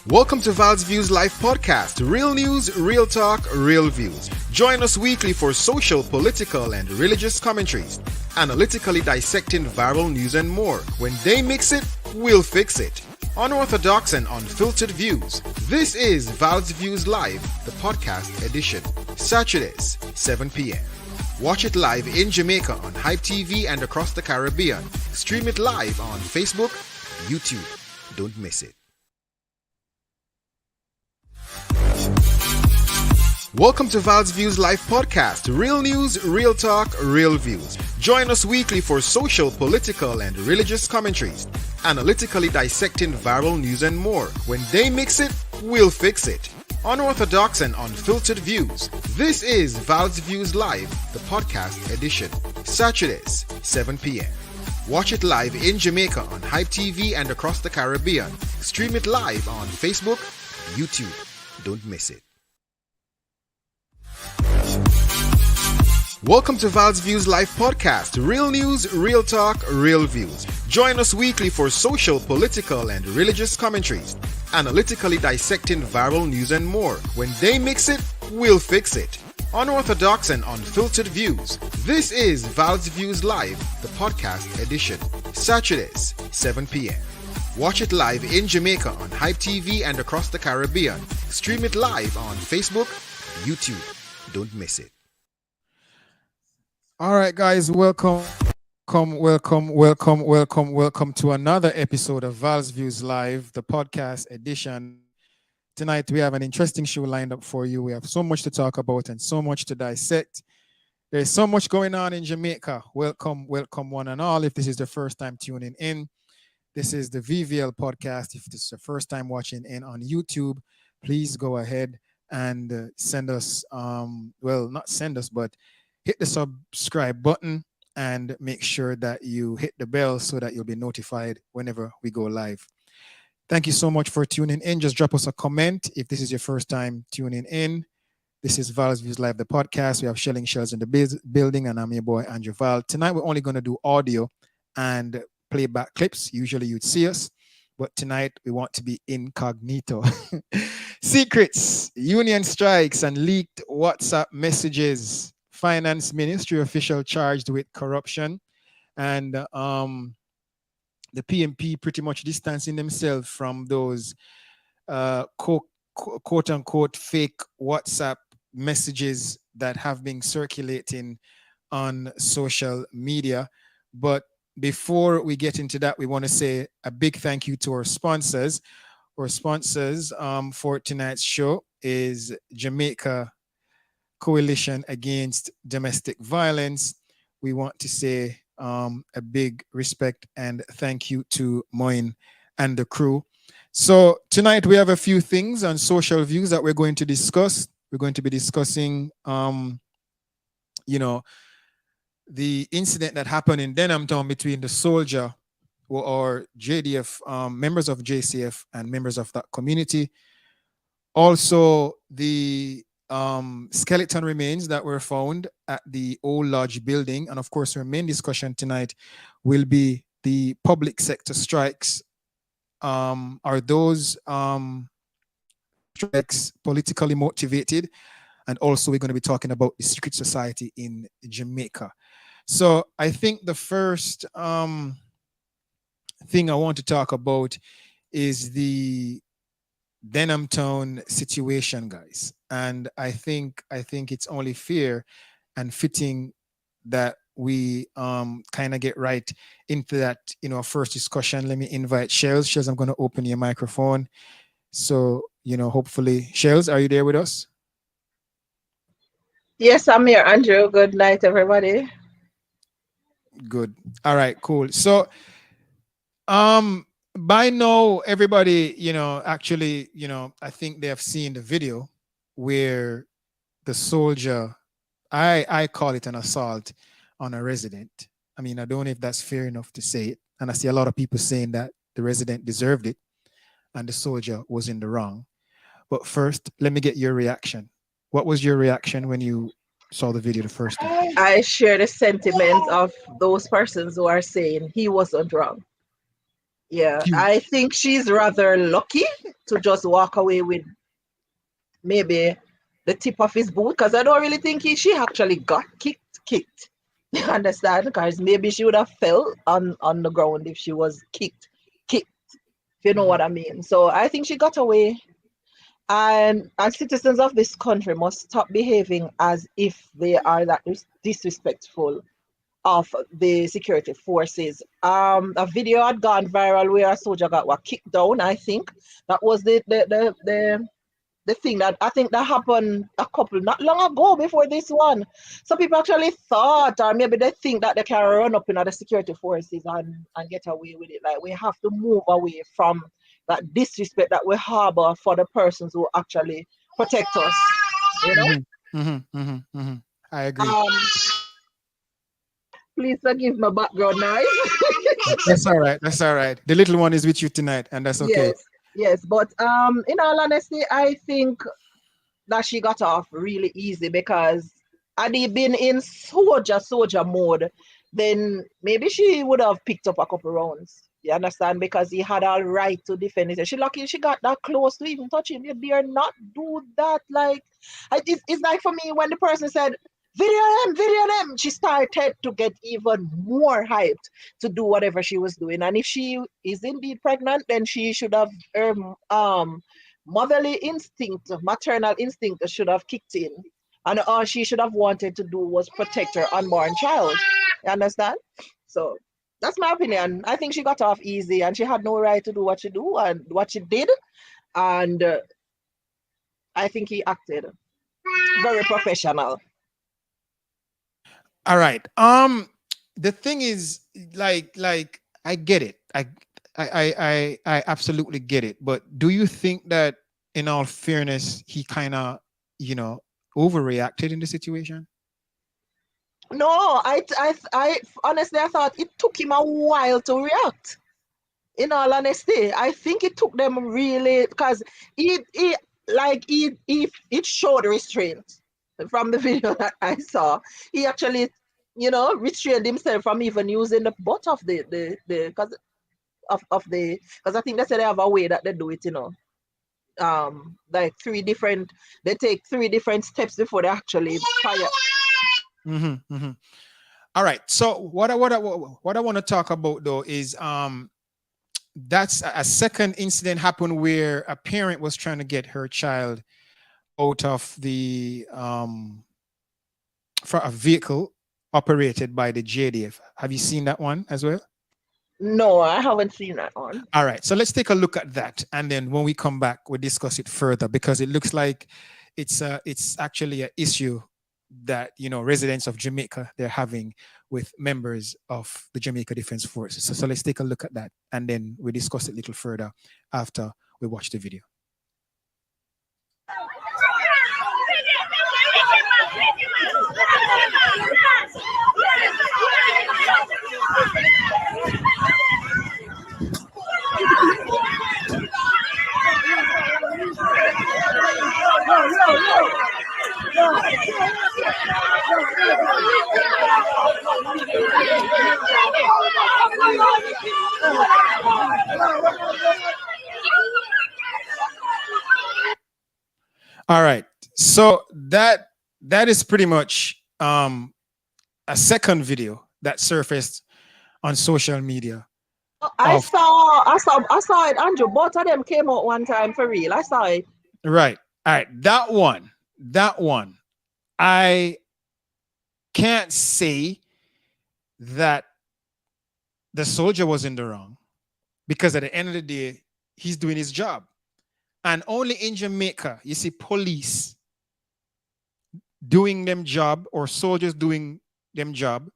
Welcome to VAL'S Live podcast. Real news, real talk, real views. Join us weekly for social, political, and religious commentaries, analytically dissecting viral news and more. When they mix it, we'll fix it. Unorthodox and unfiltered views. This is VAL'S Live, the podcast edition. Saturdays, 7 p.m. Watch it live in Jamaica on Hype TV and across the Caribbean. Stream it live on Facebook, YouTube. Don't miss it. Welcome to VAL'S Live podcast. Real news, real talk, real views. Join us weekly for social, political, and religious commentaries, analytically dissecting viral news and more. When they mix it, we'll fix it. Unorthodox and unfiltered views. This is VAL'S Live, the podcast edition. Saturdays, 7 p.m. Watch it live in Jamaica on Hype TV and across the Caribbean. Stream it live on Facebook, YouTube. Don't miss it. Welcome to VAL'S Live podcast. Real news, real talk, real views. Join us weekly for social, political, and religious commentaries, analytically dissecting viral news and more. When they mix it, we'll fix it. Unorthodox and unfiltered views. This is VAL'S Live, the podcast edition. Saturdays, 7 p.m. Watch it live in Jamaica on Hype TV and across the Caribbean. Stream it live on Facebook, YouTube. Don't miss it. All right, guys, welcome to another episode of VAL'S Live, the podcast edition. Tonight, we have an interesting show lined up for you. We have so much to talk about and so much to dissect. There's so much going on in Jamaica. Welcome one and all. If this is the first time tuning in, this is the VVL podcast. If this is the first time watching in on YouTube, please go ahead and send us, not send us, but hit the subscribe button and make sure that you hit the bell so that you'll be notified whenever we go live. Thank you so much for tuning in. Just drop us a comment if this is your first time tuning in. This is VAL'S Live, the podcast. We have Shelling Shells in the building, and I'm your boy, Andrew Val. Tonight, we're only going to do audio and playback clips. Usually you'd see us, but tonight we want to be incognito. Secrets, union strikes, and leaked WhatsApp messages. Finance Ministry official charged with corruption, and the PMP pretty much distancing themselves from those quote unquote fake WhatsApp messages that have been circulating on social media. But before we get into that, we want to say a big thank you to our sponsors. Our sponsors for tonight's show is Jamaica Coalition Against Domestic Violence. We want to say a big respect and thank you to Moin and the crew. So tonight we have a few things on social views that we're going to discuss. We're going to be discussing, the incident that happened in Denham Town between the soldier or JDF, members of JCF and members of that community. Also, the skeleton remains that were found at the Old Lodge building. And of course, our main discussion tonight will be the public sector strikes. Are those strikes politically motivated? And also, we're going to be talking about the secret society in Jamaica. So I think the first thing I want to talk about is the Denham Town situation, guys. And I think it's only fair and fitting that we kind of get right into that, first discussion. Let me invite Shells. Shells, I'm going to open your microphone. So, hopefully, Shells, are you there with us? Yes, I'm here, Andrew. Good night, everybody. Good. All right, cool. So, by now, everybody, actually, I think they have seen the video where the soldier, I call it an assault on a resident. I mean, I don't know if that's fair enough to say it. And I see a lot of people saying that the resident deserved it and the soldier was in the wrong. But first, let me get your reaction. What was your reaction when you saw the video the first time? I share the sentiment of those persons who are saying he wasn't wrong. Yeah, Cute. I think she's rather lucky to just walk away with maybe the tip of his boot because I don't really think she actually got kicked. You understand? Because maybe she would have fell on the ground if she was kicked, if you know Mhm. what I mean. So I think she got away. And citizens of this country must stop behaving as if they are that disrespectful of the security forces. A video had gone viral where a soldier got kicked down. I think that was the thing that I think that happened a couple not long ago before this one. Some people actually thought, or maybe they think that they can run up in the security forces and get away with it. Like we have to move away from that disrespect that we harbor for the persons who actually protect us. You know. Mhm. Mhm. Mhm. Mhm. I agree. Um, please forgive my background noise. That's all right. That's all right. The little one is with you tonight, and that's okay. Yes, yes, but in all honesty, I think that she got off really easy because had he been in soldier mode, then maybe she would have picked up a couple rounds. You understand? Because he had a right to defend it. She lucky she got that close to even touch him. You dare not do that. Like it's like for me when the person said video them, she started to get even more hyped to do whatever she was doing. And if she is indeed pregnant, then she should have motherly instinct, maternal instinct should have kicked in. And all she should have wanted to do was protect her unborn child. You understand? So that's my opinion. I think she got off easy and she had no right to do what she do and what she did. And I think he acted very professional. All right. The thing is, like, I get it. I absolutely get it. But do you think that, in all fairness, he kind of, you know, overreacted in the situation? No, I honestly I thought it took him a while to react. In all honesty, I think it took them really because he like it showed restraint from the video that I saw. He actually, restrained himself from even using the butt of the because of the because I think they said they have a way that they do it. Like they take three different steps before they actually fire. Hmm. Hmm. All right. So what I want to talk about though is that's a second incident happened where a parent was trying to get her child out of the for a vehicle operated by the JDF. Have you seen that one as well? No, I haven't seen that one. All right, so let's take a look at that, and then when we come back, we'll discuss it further because it looks like it's actually an issue that residents of Jamaica they're having with members of the Jamaica Defense Forces. So let's take a look at that, and then we discuss it a little further after we watch the video. All right, so that is pretty much a second video that surfaced on social media I of saw, I saw, I saw it, Andrew. Both of them came out one time for real. I saw it. right. All right, that one, I can't say that the soldier was in the wrong because at the end of the day, he's doing his job. And only in Jamaica, you see police doing them job or soldiers doing them job,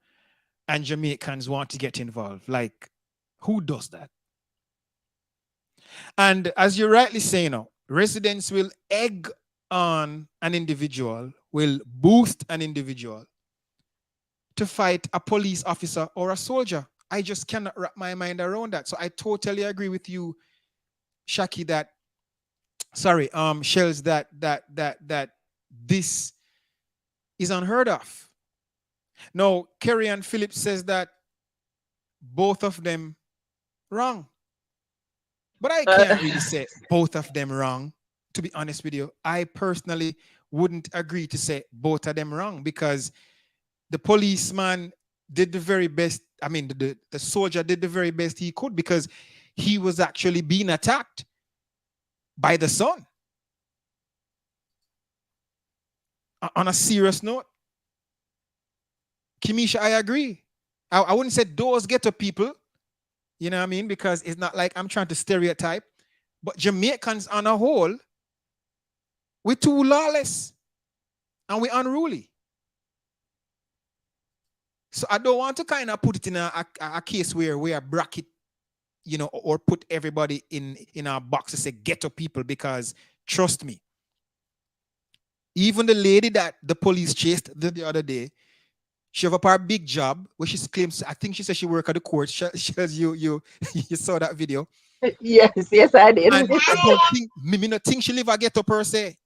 and Jamaicans want to get involved. Like, who does that? And as you rightly say, residents will egg on an individual, will boost an individual to fight a police officer or a soldier. I just cannot wrap my mind around that. So I totally agree with you, Shaki, that sorry, Shells, that this is unheard of. No, Kerry and Phillips says that both of them wrong. But I Uh, can't really say both of them wrong. To be honest with you, I personally wouldn't agree to say both of them wrong because the policeman did the very best. I mean, the soldier did the very best he could because he was actually being attacked by the sun. On a serious note, Kimisha, I agree. I wouldn't say those ghetto people, you know what I mean? Because it's not like I'm trying to stereotype, but Jamaicans on a whole, we're too lawless and we're unruly. So I don't want to kind of put it in a case where we are bracket, or put everybody in our box to say ghetto people because trust me, even the lady that the police chased the other day, she have a big job where she claims, I think she said she work at the court. You saw that video. yes, yes, I did. And I don't think, me not think she live a ghetto per se.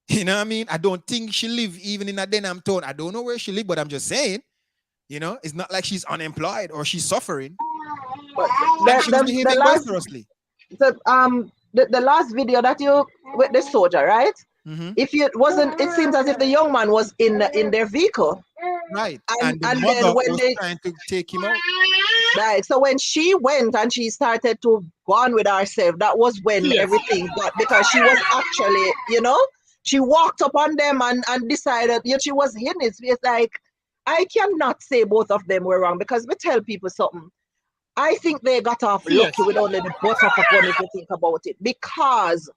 You know what I mean? I don't think she live even in a Denham town. I don't know where she live, but I'm just saying, it's not like she's unemployed or she's suffering. But And she was the behaving last boisterously. the last video that you with the soldier, right? Mm-hmm. If it wasn't, it seems as if the young man was in their vehicle, Right. and And the then mother when was they trying to take him out. right, so when she went and she started to go on with herself, that was when Yes. everything got, because she was actually, she walked up on them and decided, she was hitting it. It's like, I cannot say both of them were wrong because we tell people something. I think they got off Yes. lucky with only the butt of a gun if you think about it, because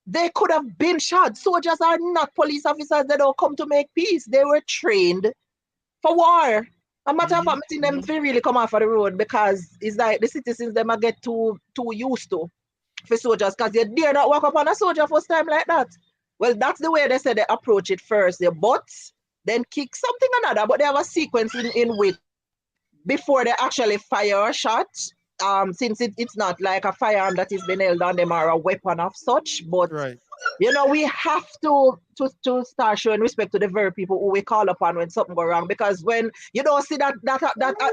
they could have been shot. Soldiers are not police officers. They don't come to make peace. They were trained for war. A matter of fact, I think them feel really come off of the road because it's like the citizens them a get too used to for soldiers because they dare not walk up on a soldier first time like that. Well, that's the way they say they approach it first. They butt, then kick something another, but they have a sequence in which before they actually fire a shot, since it's not like a firearm that is been held on them or a weapon of such, but Right. we have to start showing respect to the very people who we call upon when something go wrong, because when you don't see that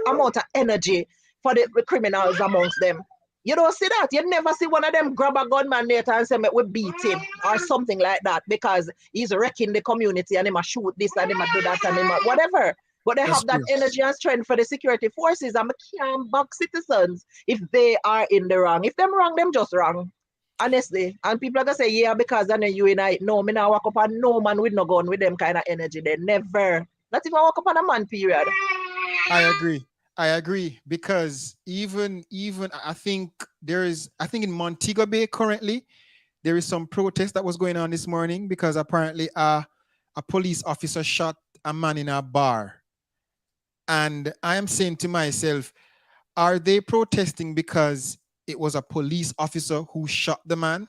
amount of energy for the criminals amongst them, you don't see that. You never see one of them grab a gunman later and say, we beat him or something like that because he's wrecking the community and he must shoot this and he must do that and he must whatever. But they That's have that true. energy and strength for the security forces and can't back citizens if they are in the wrong. If them wrong, them just wrong. Honestly. And people are gonna say, yeah, because I know you and I, no, me now walk up on no man with no gun with them kind of energy. They never. Not even walk up on a man, period. I agree. I agree because even I think in Montego Bay currently there is some protest that was going on this morning because apparently a police officer shot a man in a bar. And I am saying to myself, are they protesting because it was a police officer who shot the man?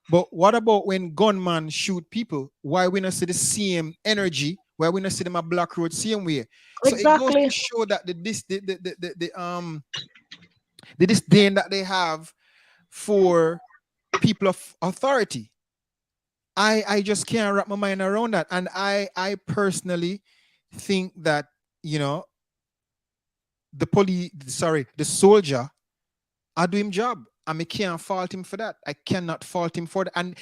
But what about when gunmen shoot people? Why we not see the same energy? Why we not see them a Black Road same way? So it goes to Exactly. show that the disdain that they have for people of authority. I just can't wrap my mind around that. And I personally think that, the soldier are doing job. And I can't fault him for that. I cannot fault him for that. And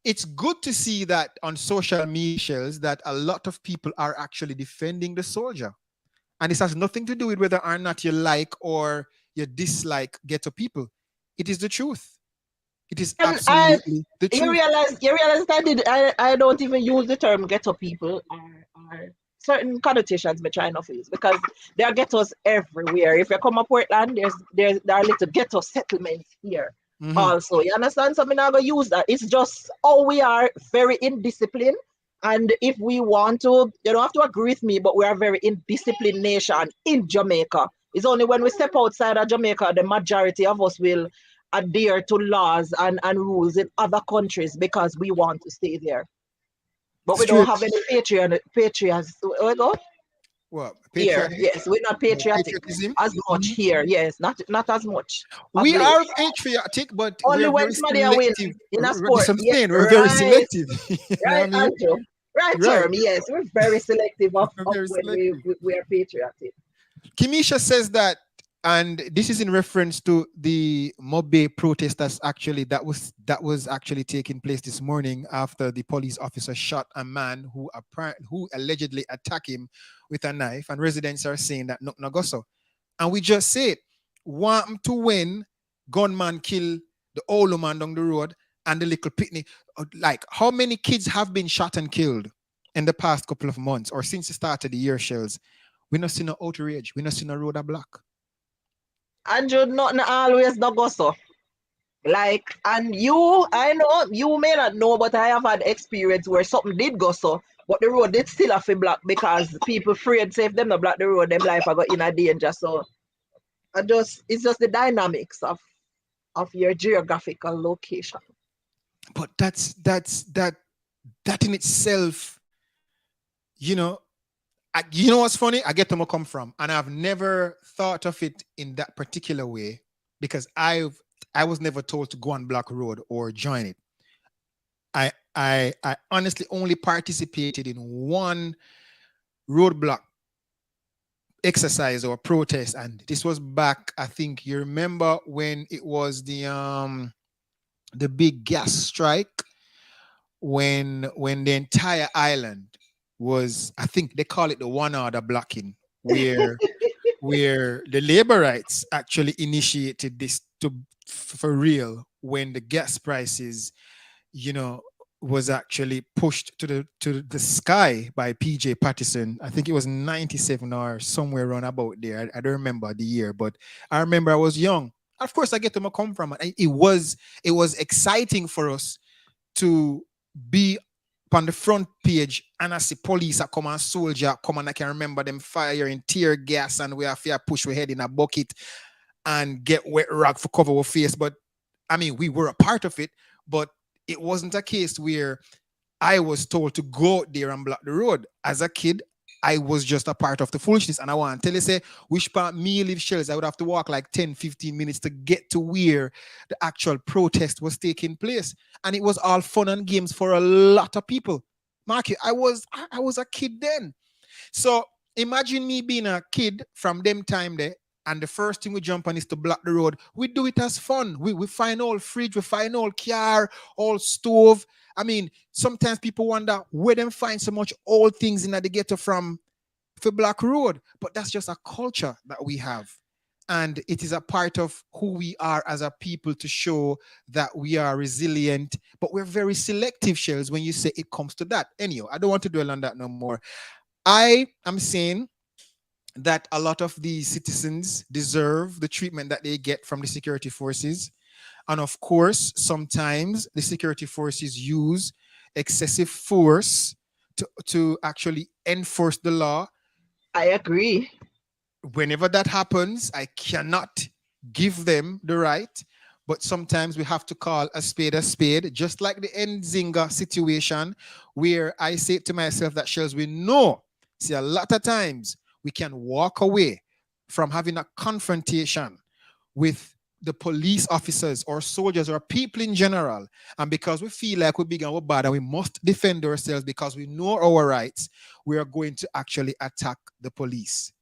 it's good to see that on social media shells that a lot of people are actually defending the soldier. And this has nothing to do with whether or not you like or you dislike ghetto people. It is the truth. It is And absolutely the you truth. realize I don't even use the term ghetto people or certain connotations me trying to use because there are ghettos everywhere. If you come up Portland, there are little ghetto settlements here Mhm. also. You understand? So I'm not gonna use that. It's just how we are very indisciplined. And if we want to, you don't have to agree with me, but we are a very indisciplined nation in Jamaica. It's only when we step outside of Jamaica, the majority of us will adhere to laws and rules in other countries because we want to stay there. But we don't Straight. have any patriots. We go Well, here. patriotic. Yes, we're not patriotic Patriotism. as much Mhm. here. Yes, not as much of We late. are patriotic, but Only we're when very somebody win selective. in a That's sport. what I'm Yeah, saying. We're very right, selective. You know what I right, mean? Andrew. Right Right. term. Yes, we're very selective of, We're of very when selective. we are patriotic. Kimisha says that And this is in reference to the Mobe protest that was actually taking place this morning after the police officer shot a man who allegedly attacked him with a knife, and residents are saying that no nagoso. And we just said, want to win, gunman kill the old man down the road and the little pitney. Like, how many kids have been shot and killed in the past couple of months or since the start of the year, shells? We not seen no outrage. We not seen no road a block. Andrew, nothing always no go so. Like, and you, I know you may not know, but I have had experience where something did go so, but the road did still have to block because people afraid say if them not block the road, them life are got in a danger. So it's just the dynamics of your geographical location. But that in itself, you know, you know what's funny? I get them come from, and I've never thought of it in that particular way because I was never told to go on Block Road or join it. I honestly only participated in one roadblock exercise or protest, and this was back. I think you remember when it was the big gas strike when the entire island was, I think they call it the 1 hour blocking, where the labor rights actually initiated this to for real when the gas prices, you know, was actually pushed to the sky by PJ Patterson. I think it was 97 or somewhere around about there. I don't remember the year, but I remember I was young. Of course, I get to come from it. It was exciting for us to be on the front page and I see police are come and soldier come and I can remember them firing tear gas and we have to push we head in a bucket and get wet rag for cover our face. But I mean, we were a part of it, but it wasn't a case where I was told to go out there and block the road. As a kid, I was just a part of the foolishness. And I want to tell you, say, which part me live shells, I would have to walk like 10, 15 minutes to get to where the actual protest was taking place. And it was all fun and games for a lot of people. Mark, I was a kid then. So imagine me being a kid from them time there, and the first thing we jump on is to block the road. We do it as fun. We find all fridge, we find all car, all stove. I mean, sometimes people wonder where them find so much old things in the ghetto from for Black Road. But that's just a culture that we have. And it is a part of who we are as a people to show that we are resilient, but we're very selective, shells, when you say it comes to that. Anyhow, I don't want to dwell on that no more. I am saying that a lot of the citizens deserve the treatment that they get from the security forces. And of course, sometimes the security forces use excessive force to actually enforce the law. I agree. Whenever that happens, I cannot give them the right. But sometimes we have to call a spade, just like the Nzinga situation, where I say to myself that shells, we know, see, a lot of times we can walk away from having a confrontation with the police officers or soldiers or people in general. And because we feel like we're big and we're bad and we must defend ourselves because we know our rights, we are going to actually attack the police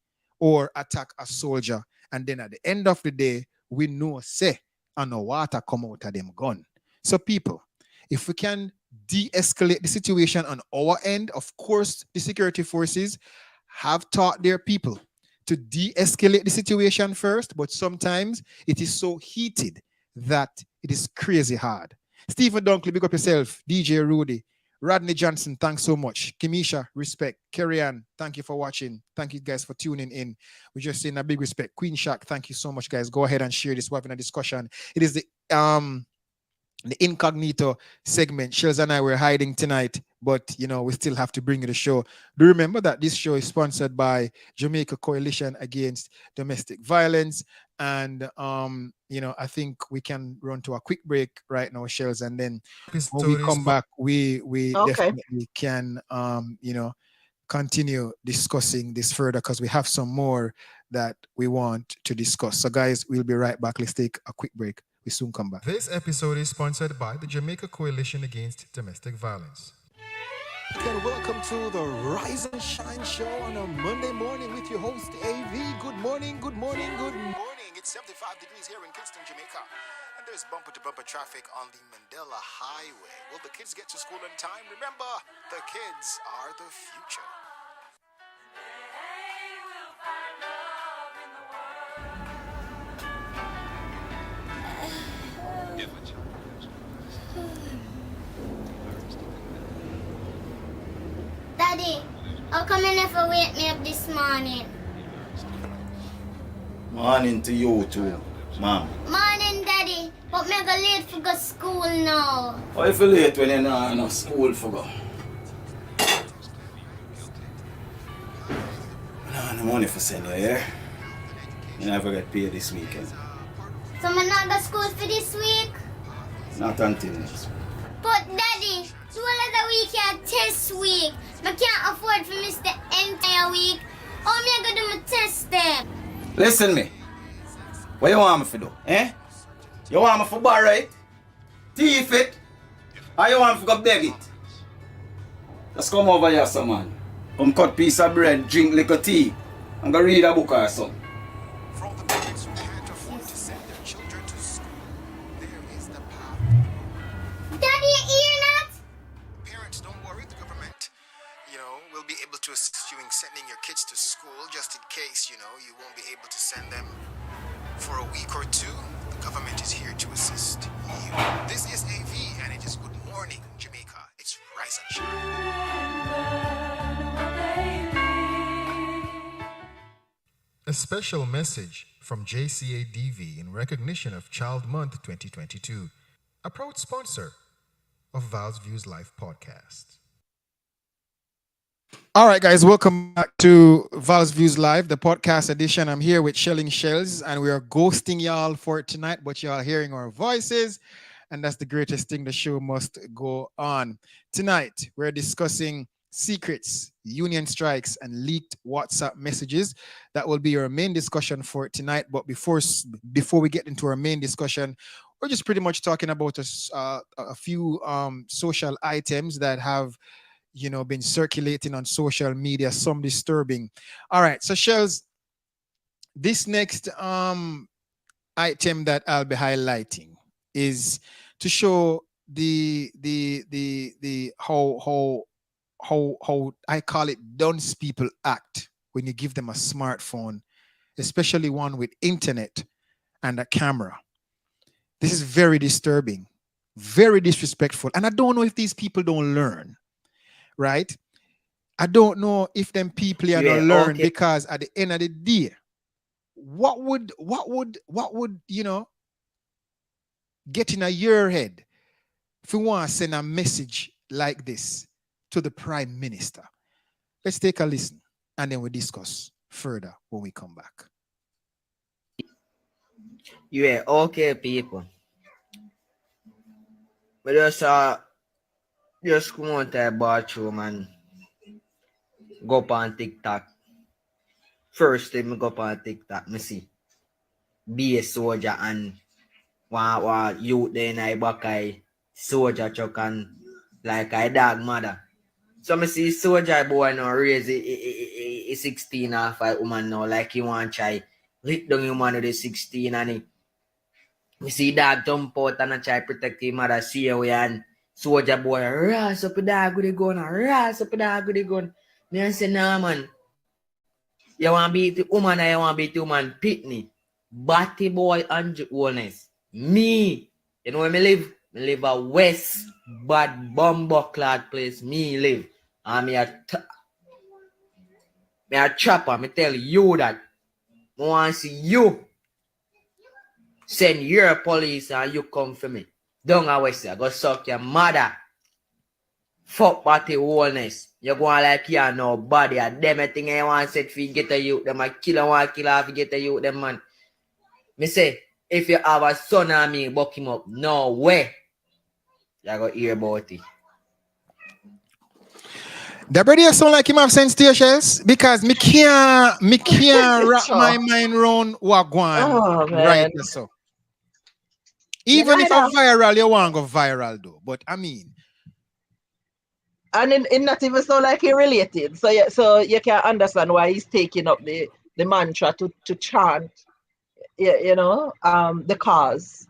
or attack a soldier. And then at the end of the day, we know, say, and no water come out of them gun. So people, if we can de-escalate the situation on our end, of course, the security forces have taught their people to de-escalate the situation first, but sometimes it is so heated that it is crazy hard. Stephen Dunkley, big up yourself. DJ Rudy, Rodney Johnson, thanks so much. Kimisha, respect. Kerry Ann, thank you for watching. Thank you guys for tuning in. We're just saying a big respect. Queen Shack, thank you so much, guys. Go ahead and share this. We're having a discussion. It is the incognito segment. Shells and I were hiding tonight, but we still have to bring you the show. Do remember that this show is sponsored by Jamaica Coalition Against Domestic Violence. And I think we can run to a quick break right now, Shells, and then when we come back, we Okay. definitely can continue discussing this further because we have some more that we want to discuss. So guys, we'll be right back. Let's take a quick break. We soon come back. This episode is sponsored by the Jamaica Coalition Against Domestic Violence. And welcome to the Rise and Shine Show on a Monday morning with your host, AV. Good morning, good morning, good morning. It's 75 degrees here in Kingston, Jamaica. And there's bumper-to-bumper traffic on the Mandela Highway. Will the kids get to school on time? Remember, the kids are the future. Daddy, how come you never wake me up this morning? Morning to you too, mom. Morning, Daddy. But me go late for go school now. Why you feel late when you're not in school for go? I don't have no money for send you here. You never get paid this weekend. So me not go school for this week? Not until next week. But Daddy, the whole of the week is test week. I can't afford to miss the entire week. How me I go do my test then? Listen me. What you want me to do? Eh? You want me to borrow it? Thief it? Or you want me to go beg it? Just come over here, some man. Come cut piece of bread, drink little tea, and go read a book or something. For all the parents who can't afford to send their children to school, there is the path. Daddy, you hear that? Parents, don't worry, the government, will be able to assist you in sending your kids to school just in case, you won't be able to send them for a week or two. The government is here to assist you. This is AV, and it is Good Morning, Jamaica. It's Rise and Shine. A special message from JCADV in recognition of Child Month 2022, a proud sponsor of VAL'S Views Live podcast. All right, guys, welcome back to VAL'S Views Live, the podcast edition. I'm here with Shelling Shells, and we are ghosting y'all for tonight, but y'all hearing our voices, and that's the greatest thing. The show must go on. Tonight, we're discussing secrets, union strikes, and leaked WhatsApp messages. That will be our main discussion for tonight. But before we get into our main discussion, we're just pretty much talking about a few social items that have been circulating on social media, some disturbing. All right, so Shells, this next item that I'll be highlighting is to show the how I call it dunce people act when you give them a smartphone, especially one with internet and a camera. This is very disturbing, very disrespectful, and I don't know if these people don't learn. Right? I don't know if them people are not learn, because at the end of the day, what would get in your head if you want to send a message like this to the Prime Minister? Let's take a listen and then we discuss further when we come back. Yeah, okay, people. But just come on to the bathroom and go up on TikTok. First time I go up on TikTok, I see be a soldier and one youth there in the back I soldier truck and like a dog mother. So I see soldier boy now raise a 16 off a woman now, like he want to try lick down human with the 16 and we see dog jump out and I try protect him mother, see how we and soldier boy ras up the dog with the gun, ras up the dog with the gun. Me say, nah man, you want to beat the woman or you want to beat the woman pitney? Batty boy and wellness. Me, you know where me live? Me live a West Bad Bumbucklad place. Me live. And me a trapper. Me tell you that. I want to see you send your police and you come for me. Don't go West. I go suck your mother. Fuck batty wellness. You go on like you know body. And them thing I want to set for you get a youth. Them a killer want kill off get a youth. Them man. Me say, if you have a son on me, buck him up. No way. You go hear about it. The brother sound like him have sense to your Shells, because me can't wrap my mind around what going right now. So even if I'm viral, you want to go viral though. But I mean, and it not even sound like he related. So you can understand why he's taking up the mantra to chant. the cause.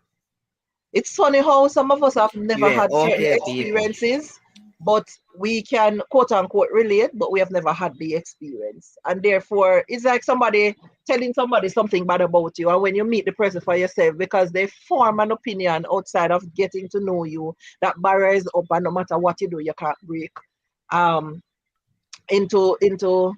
It's funny how some of us have never Yeah, had certain okay, people. experiences, but we can quote unquote relate, but we have never had the experience. And therefore, it's like somebody telling somebody something bad about you. And when you meet the person for yourself, because they form an opinion outside of getting to know you, that barrier is up, and no matter what you do, you can't break um into into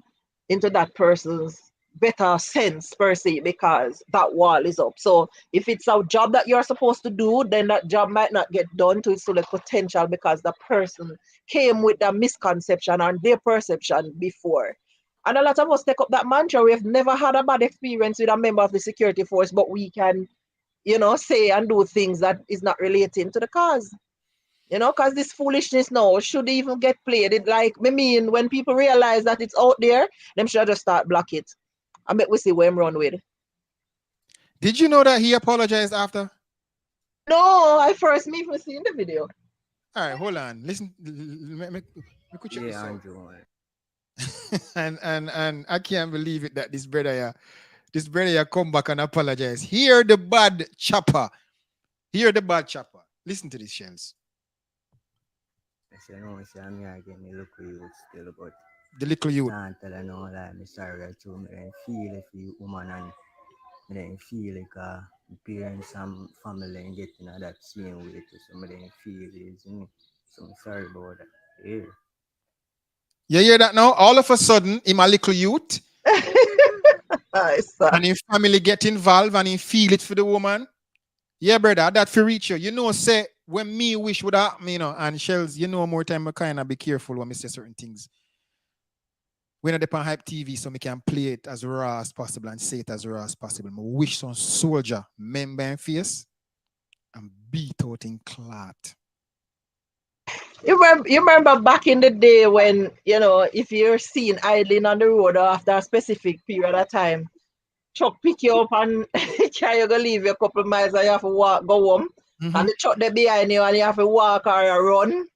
into that person's better sense per se, because that wall is up. So if it's a job that you're supposed to do, then that job might not get done to its full potential because the person came with the misconception and their perception before. And a lot of us take up that mantra. We have never had a bad experience with a member of the security force, but we can, say and do things that is not relating to the cause. Because this foolishness now should even get played. It like, when people realize that it's out there, them should just start block it. I bet we see where I'm run with. Did you know that he apologized after? No, I first me for seeing the video. All right, hold on. Listen, me could check this Yeah, out. Andrew. and I can't believe it that this brother here come back and apologize. Hear the bad chopper. Hear the bad chopper. Listen to this, Shells. I say no, I say I'm here again, me look for you still, but The little youth. can't tell I know that me sorry that you me then feel it for you woman and me then feel like my parents and family and getting that same way too. So me then feel it, so I'm sorry about that. Yeah. You hear that now? All of a sudden, him a little youth, So, and his family get involved and he feel it for the woman. Yeah, brother, that for reach you. Say when me wish would happen, and Shells, more time I kind of be careful when I say certain things. We're not on Hype TV, so we can play it as raw as possible and say it as raw as possible. I wish some soldier, member and face, and beat out in clot. you remember back in the day when, if you're seen idling on the road or after a specific period of time, truck pick you up and carry you go leave you a couple miles and you have to go home. And the truck there behind you and you have to walk or run,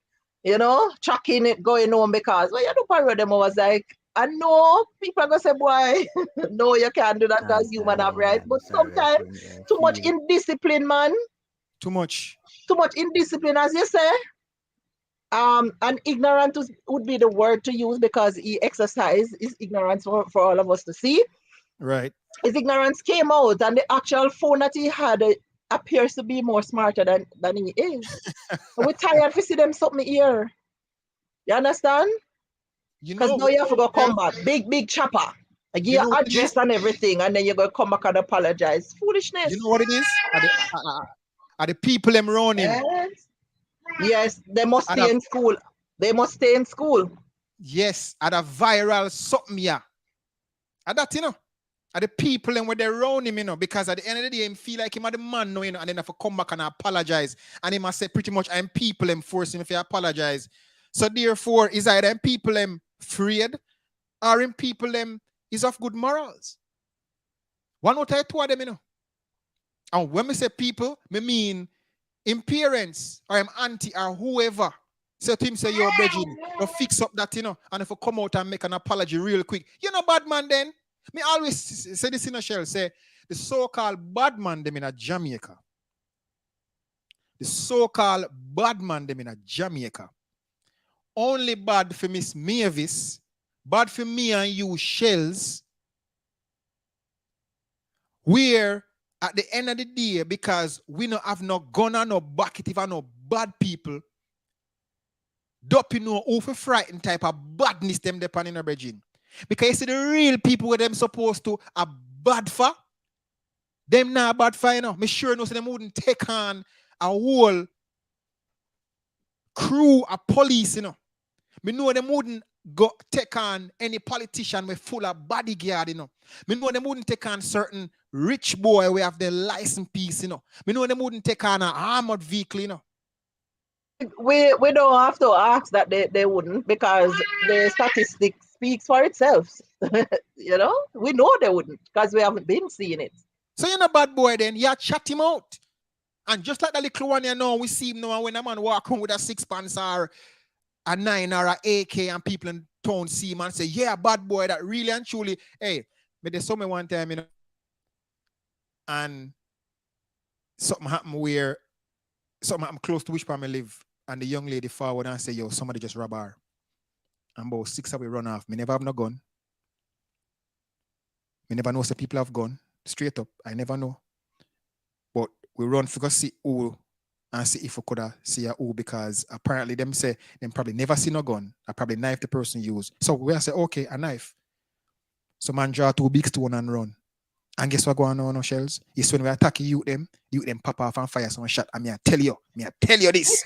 tracking it going home, because when you do parade them, I was like, I know people are gonna say, boy, no, you can't do that because human have rights. But sometimes too much indiscipline, man. Too much. Too much indiscipline, as you say. And ignorant would be the word to use, because he exercised his ignorance for all of us to see. Right. His ignorance came out, and the actual phone that he had appears to be more smarter than he is. We're tired to see them something here. You understand? Because now you have to go combat. Big chopper. I give you address and everything, and then you go come back and apologize. Foolishness. You know what it is? Are the people them around him? Yes, they must stay in school. They must stay in school. Yes, at a viral something, yeah. At that, are the people them where they around him, because at the end of the day, him feel like him are the man, and then have to come back and apologize. And he must say pretty much, I'm people them force him if he apologize. So therefore, is either them people them afraid, or in people them is of good morals. One what I told them, And when we say people, me mean in parents or him auntie or whoever. So to him say you're bridging, or fix up that, and if you come out and make an apology real quick, you're not bad man then. Me always say this in a shell, say the so-called bad man them in a Jamaica. The so-called bad man them in a Jamaica. Only bad for Miss Mavis, bad for me and you Shells, where at the end of the day, because we don't have no gun and no bucket, if I no bad people, doping no over frightened type of badness them depending in a regime. Because you see the real people where them supposed to are bad for, them not bad for, Me sure no, so them wouldn't take on a whole crew of police, Me know them wouldn't go take on any politician with full of bodyguard, Me know them wouldn't take on certain rich boy we have their license piece, Me know them wouldn't take on an armored vehicle, We don't have to ask that they wouldn't, because the statistic speaks for itself. We know they wouldn't, because we haven't been seeing it. So you're not bad boy then, you chat him out. And just like the little one we see him now, and when a man walk home with a 6 pants or a 9 or a AK and people in town see him and say, yeah, bad boy, that really and truly, hey, me there's something one time, and something happened close to which part I live, and the young lady forward and say, yo, somebody just rob her. And about 6 of we run off. Me never have no gun. Me never know say people have gun. Straight up. I never know. But we run for go see who and see if we could see a who, because apparently them say them probably never see no gun. I probably knife the person use. So we say, okay, a knife. So man draw 2 big stone and run. And guess what going on, no shells? It's when we attack you them pop off and fire some shot. And me I tell you this.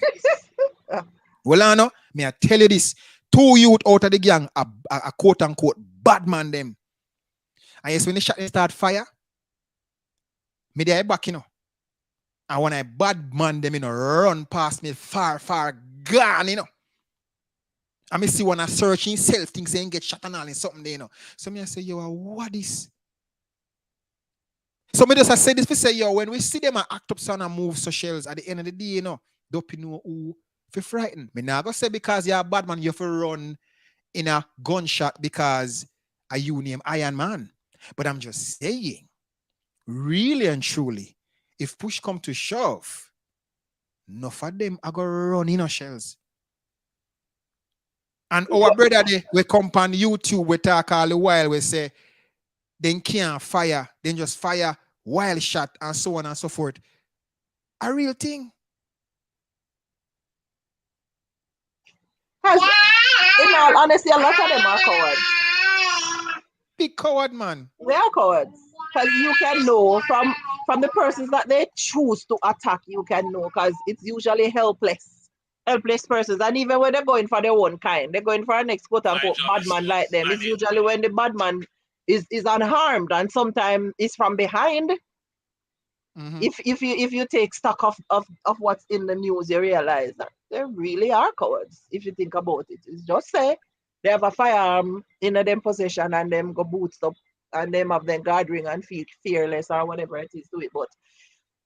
Well, I know, me I tell you this. 2 youth out of the gang, a quote unquote bad man them. And yes, when the shot they start fire, me they back, you know. And when I bad man them, you know, run past me far gone, you know. And me see one a searching self, things saying get shot and all in something there, you know. So me I say, yo, what is? So me just I say this, we say, yo, when we see them act up son and move so shells at the end of the day, you know, don't you know who fi frightened. Me now go say because you're a bad man, you have to run in a gunshot because you name Iron Man. But I'm just saying, really and truly, if push come to shove, enough of them are going to run in shells. And our brother, we come on YouTube, we talk all the while, we say, then can't fire, then just fire wild shot and so on and so forth. A real thing. In all honesty, a lot of them are cowards. Big coward, man. They are cowards. Because you can know from the persons that they choose to attack, you can know, because it's usually helpless persons. And even when they're going for their own kind, they're going for a next quote unquote bad man like them. It's usually when the bad man is unharmed, and sometimes it's from behind. Mm-hmm. If you take stock of what's in the news, you realize that they really are cowards. If you think about it, it's just say they have a firearm in them possession and them go boots up and them have them gathering and feel fearless or whatever it is to it. But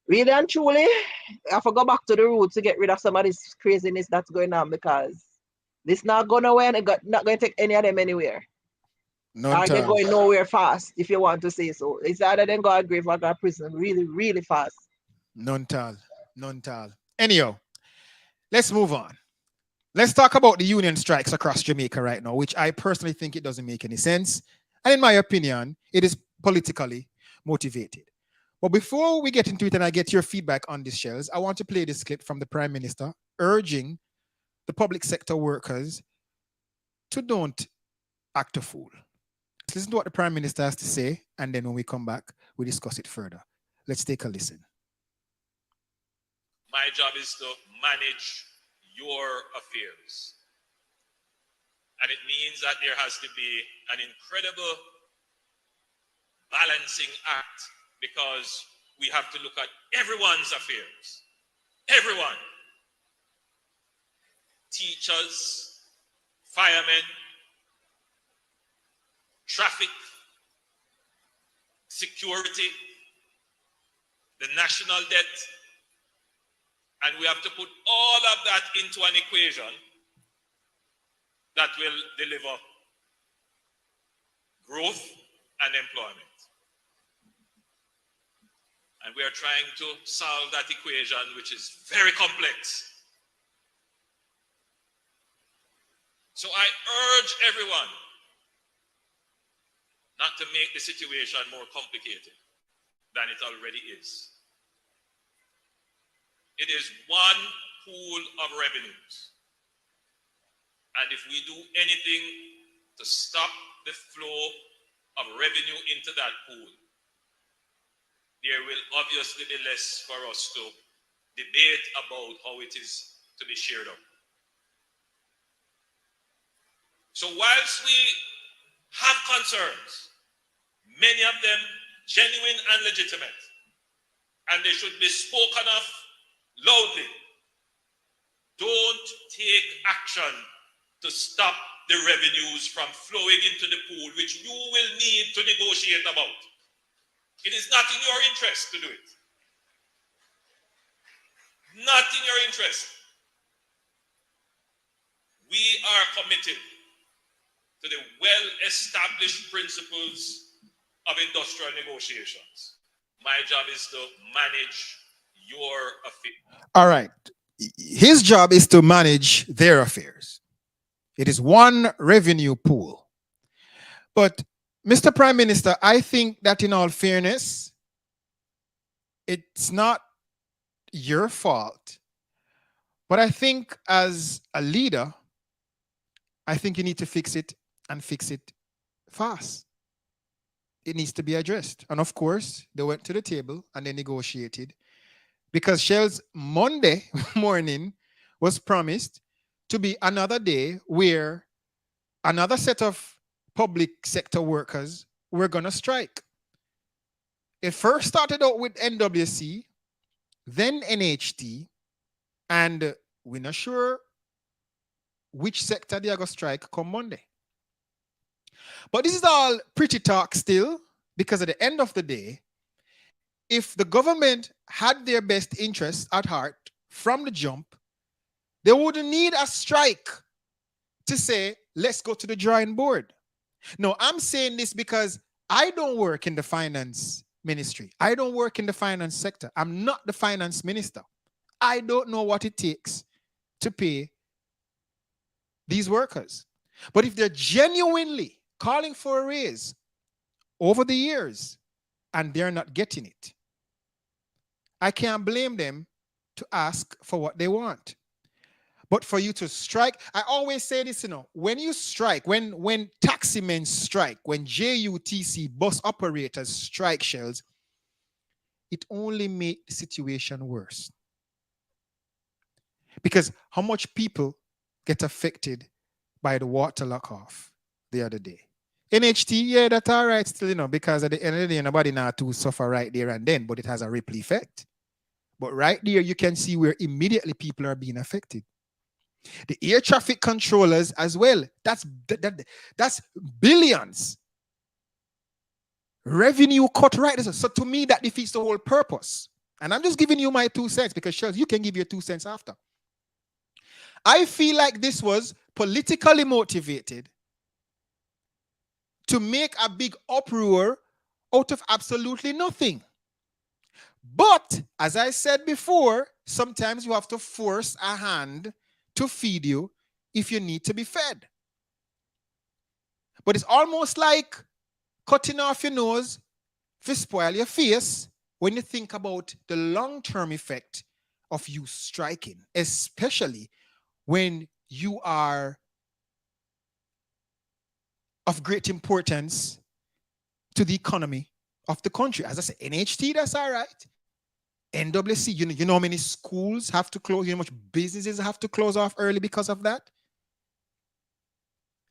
really and truly, I have to go back to the roots to get rid of some of this craziness that's going on, because this not going nowhere and not going to take any of them anywhere. Are they going nowhere fast, if you want to say so? It's either then go to grave or go to prison really, really fast. None tall. Anyhow, let's move on. Let's talk about the union strikes across Jamaica right now, which I personally think it doesn't make any sense. And in my opinion, it is politically motivated. But before we get into it and I get your feedback on these shells, I want to play this clip from the Prime Minister urging the public sector workers to don't act a fool. Listen to what the Prime Minister has to say, and then when we come back, we discuss it further. Let's take a listen. My job is to manage your affairs. And it means that there has to be an incredible balancing act, because we have to look at everyone's affairs. Everyone. Teachers, firemen, traffic, security, the national debt, and we have to put all of that into an equation that will deliver growth and employment. And we are trying to solve that equation, which is very complex. So I urge everyone not to make the situation more complicated than it already is. It is one pool of revenues. And if we do anything to stop the flow of revenue into that pool, there will obviously be less for us to debate about how it is to be shared up. So whilst we have concerns, many of them genuine and legitimate, and they should be spoken of loudly, don't take action to stop the revenues from flowing into the pool, which you will need to negotiate about. It is not in your interest to do it. Not in your interest. We are committed to the well-established principles of industrial negotiations. My job is to manage your affairs. All right. His job is to manage their affairs. It is one revenue pool. But, Mr. Prime Minister, I think that in all fairness, it's not your fault. But I think as a leader, I think you need to fix it and fix it fast. It needs to be addressed. And of course, they went to the table and they negotiated because Shell's Monday morning was promised to be another day where another set of public sector workers were going to strike. It first started out with NWC, then NHT, and we're not sure which sector they are going to strike come Monday. But this is all pretty talk still, because at the end of the day, if the government had their best interests at heart from the jump, they wouldn't need a strike to say, let's go to the drawing board. No, I'm saying this because I don't work in the finance ministry. I don't work in the finance sector. I'm not the finance minister. I don't know what it takes to pay these workers. But if they're genuinely calling for a raise over the years and they're not getting it, I can't blame them to ask for what they want. But for you to strike, I always say this, when you strike, when taxi men strike, when JUTC bus operators strike, Shells, it only makes the situation worse. Because how much people get affected by the water lock off the other day? NHT, yeah, that's all right still, because at the end of the day, nobody now to suffer right there and then, but it has a ripple effect. But right there, you can see where immediately people are being affected. The air traffic controllers as well. That's billions. Revenue cut right there. So to me, that defeats the whole purpose. And I'm just giving you my 2 cents because, Shells, you can give your 2 cents after. I feel like this was politically motivated to make a big uproar out of absolutely nothing. But, as I said before, sometimes you have to force a hand to feed you if you need to be fed. But it's almost like cutting off your nose to spoil your face when you think about the long-term effect of you striking, especially when you are of great importance to the economy of the country. As I said, NHT, that's all right. NWC, you know how many schools have to close, you know how much businesses have to close off early because of that?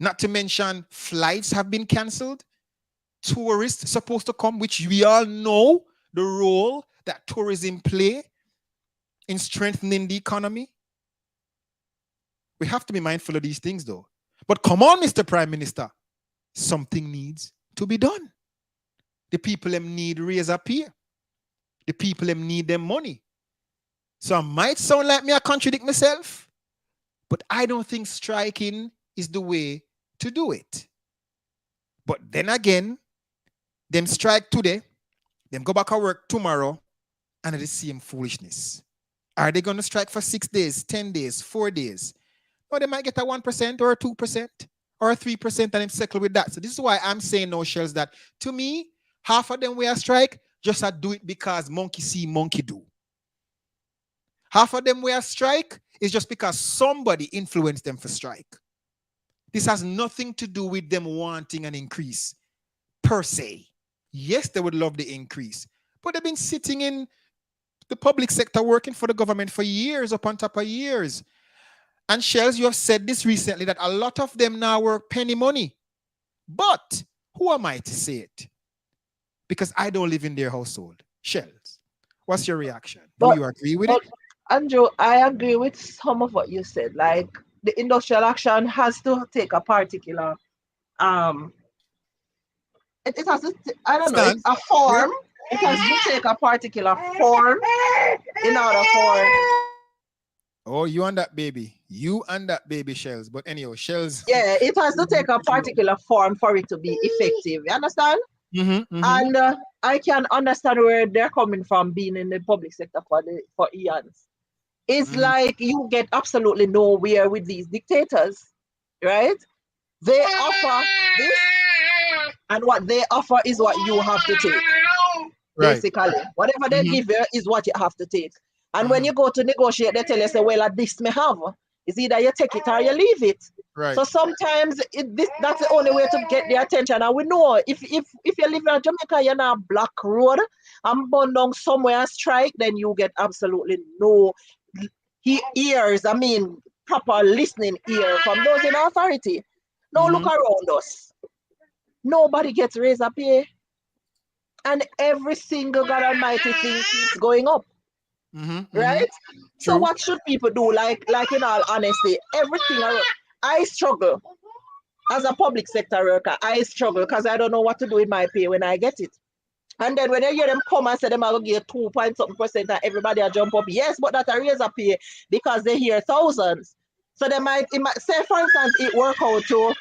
Not to mention flights have been canceled. Tourists supposed to come, which we all know the role that tourism play in strengthening the economy. We have to be mindful of these things though. But come on, Mr. Prime Minister, something needs to be done. The people them need raise up here. The people them need them money. So I might sound like me, I contradict myself, but I don't think striking is the way to do it. But then again, them strike today, them go back to work tomorrow, and it's the same foolishness. Are they going to strike for 6 days, 10 days, 4 days? Or they might get a 1% or a 2% or a 3% and them settle with that. So this is why I'm saying, no, Shells, that to me, half of them will strike, just do it because monkey see, monkey do. Half of them will strike is just because somebody influenced them for strike. This has nothing to do with them wanting an increase per se. Yes, they would love the increase, but they've been sitting in the public sector working for the government for years upon top of years. And Shells, you have said this recently that a lot of them now work penny money. But who am I to say it? Because I don't live in their household. Shells, what's your reaction? Do you agree with it? Andrew, I agree with some of what you said. Like the industrial action has to take a particular it has to I don't know, it's a form. It has to take a particular form in order for. Oh, you and that baby. You and that baby, Shells. But anyhow, Shells. Yeah, it has to take a particular form for it to be effective. You understand? And I can understand where they're coming from being in the public sector for eons. It's like you get absolutely nowhere with these dictators, right? They offer this, and what they offer is what you have to take. Right. Basically, whatever they give you is what you have to take. And when you go to negotiate, they tell you, say, well, this may have. It's either you take it or you leave it. Right. So sometimes that's the only way to get their attention. And we know if you live in Jamaica, you're on a black road and burn down somewhere and strike, then you get absolutely no ears. I mean, proper listening ear from those in authority. Now look around us. Nobody gets razor pay. And every single God Almighty thing keeps going up. Right? So what should people do? Like in all honesty, everything I struggle as a public sector worker. I struggle because I don't know what to do with my pay when I get it. And then when I hear them come and say them are going to get 2 point something percent and everybody will jump up. Yes, but that a raise a pay because they hear thousands. So they might say, for instance, it work out to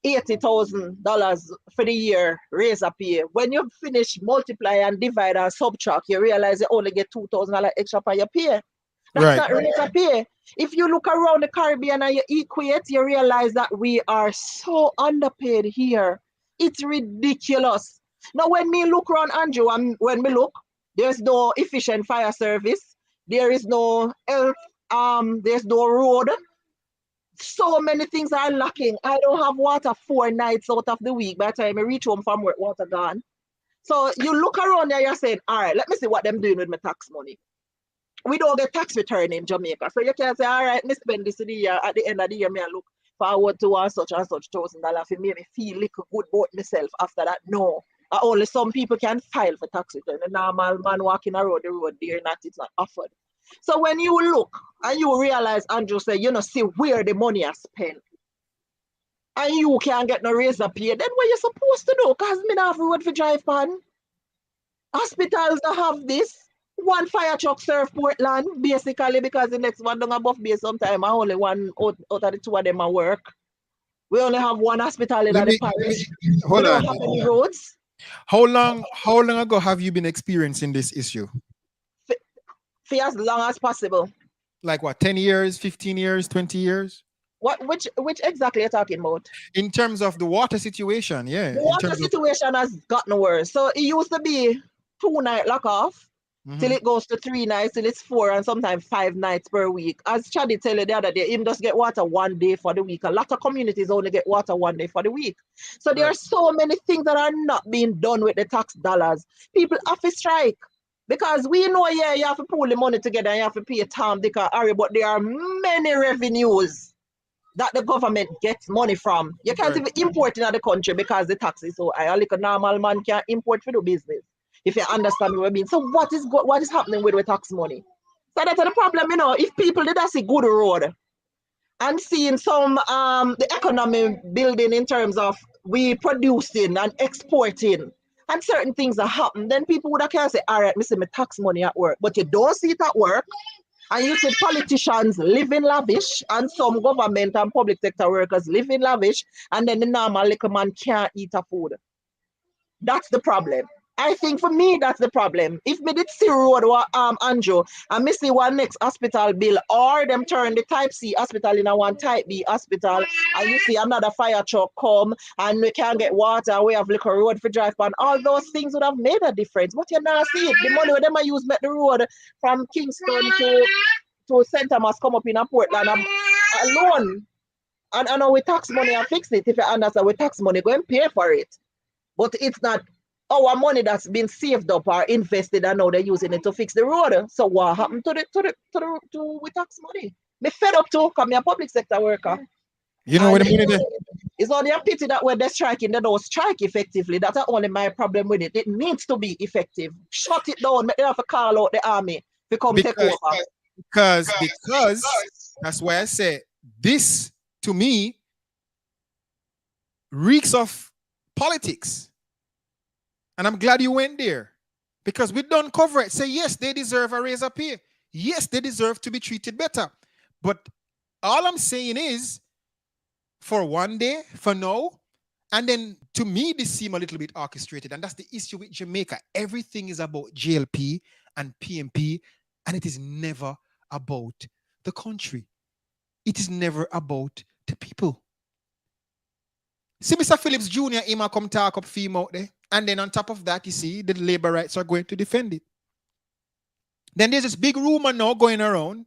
$80,000 for the year raise a pay. When you finish multiply and divide and subtract, you realize you only get $2,000 extra for your pay. That's not raise a pay. If you look around the Caribbean and you equate, you realize that we are so underpaid here. It's ridiculous. Now, when me look around Andrew, and when we look, there's no efficient fire service. There is no health. There's no road. So many things are lacking. I don't have water 4 nights out of the week. By the time I reach home from work, water gone. So you look around there, you're saying, all right, let me see what them doing with my tax money. We don't get tax return in Jamaica. So you can say, all right, me spend this in the year. At the end of the year, me I look forward to such and such $1,000 for me feel little good about myself after that. No. Only some people can file for tax return. The normal man walking around the road, it's not offered. So when you look and you realize, Andrew say, you know, see where the money is spent, and you can't get no raise up here, then what you supposed to do? Because me not have road for drive pan. Hospitals don't have this. One fire truck serve Portland, basically, because the next one don't above base sometime, and only one out of the two of them are work. We only have one hospital in the parish. We don't have any roads. How long ago have you been experiencing this issue? For as long as possible. Like what, 10 years, 15 years, 20 years? Which exactly are you talking about? In terms of the water situation, yeah. The water situation has gotten worse. So it used to be 2 night lock off till it goes to 3 nights, till it's 4 and sometimes 5 nights per week. As Chaddy tell you the other day, him just get water 1 day for the week. A lot of communities only get water 1 day for the week. So there are so many things that are not being done with the tax dollars. People have to strike. Because we know, yeah, you have to pull the money together and you have to pay Tom, Dick, or Harry, but there are many revenues that the government gets money from. You can't even import in the country because the tax is so high. Like a normal man can't import for the business, if you understand what I mean. So what is happening with the tax money? So that's the problem, you know. If people did see good road and seeing some the economy building in terms of we producing and exporting, and certain things that happen, then people would have say, all right, me see my tax money at work. But you don't see it at work. And you see politicians live in lavish, and some government and public sector workers live in lavish, and then the normal little man can't eat a food. That's the problem. I think for me, that's the problem. If me did see road Andrew, and me see one next hospital bill, or them turn the type C hospital in a one type B hospital, and you see another fire truck come, and we can't get water, we have little road for drive on, all those things would have made a difference. But you not see it. The money where them I use make the road from Kingston to St. Thomas come up in a Portland alone. And I know we tax money and fix it. If you understand, we tax money, go and pay for it. But it's not our money that's been saved up or invested, and now they're using it to fix the road. So what happened to with tax money? Me fed up too, because I'm a public sector worker. You know what I mean? It's only a pity that when they're striking, they don't strike effectively. That's only my problem with it. It needs to be effective. Shut it down. Make them have to call out the army to come take over. Because that's why I say this, to me, reeks of politics. And I'm glad you went there, because we don't cover it. Say, yes, they deserve a raise of pay. Yes, they deserve to be treated better. But all I'm saying is, for 1 day, for now, and then to me, this seems a little bit orchestrated, and that's the issue with Jamaica. Everything is about JLP and PMP, and it is never about the country. It is never about the people. See, Mr. Phillips Jr., he might come talk up fame out there, and then on top of that, you see, the labor rights are going to defend it. Then there's this big rumor now going around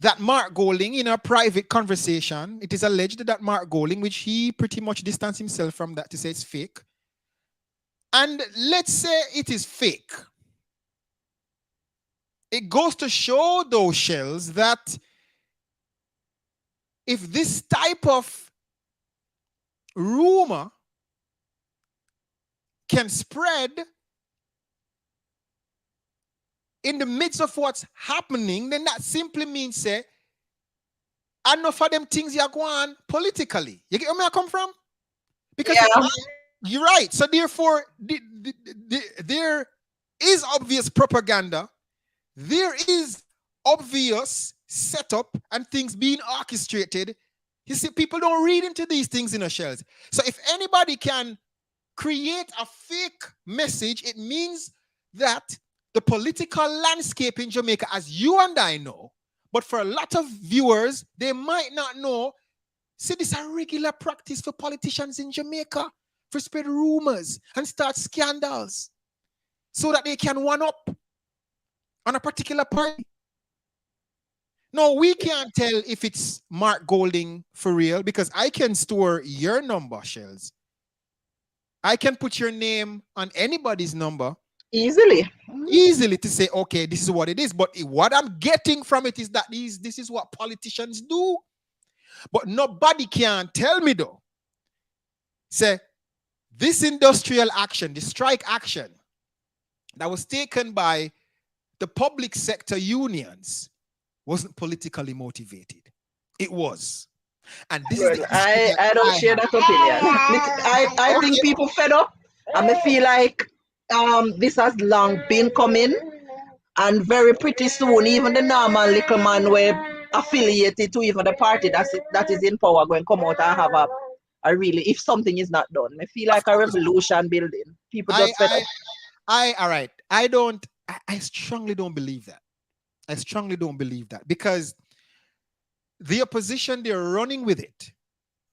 that Mark Golding, in a private conversation, it is alleged that Mark Golding, which he pretty much distanced himself from that to say it's fake. And let's say it is fake. It goes to show those shells that if this type of rumor can spread in the midst of what's happening, then that simply means, say, enough of them things you're going politically. You get where I come from? Because you're right. So therefore, there is obvious propaganda. There is obvious setup and things being orchestrated. You see, people don't read into these things in the shells. So if anybody can create a fake message, it means that the political landscape in Jamaica, as you and I know, but for a lot of viewers, they might not know. See, this is a regular practice for politicians in Jamaica to spread rumors and start scandals so that they can one up on a particular party. No, we can't tell if it's Mark Golding for real because I can store your number, Shells. I can put your name on anybody's number easily to say, okay, this is what it is. But what I'm getting from it is that this is what politicians do. But nobody can tell me though. Say, this industrial action, the strike action that was taken by the public sector unions wasn't politically motivated. It was. And this is the I don't share that opinion. I think people fed up. And I feel like this has long been coming, and very pretty soon, even the normal little man were affiliated to even the party that is in power going to come out and have a really, if something is not done. I feel like a revolution building. People just fed up. All right. I strongly don't believe that. I strongly don't believe that because the opposition, they're running with it.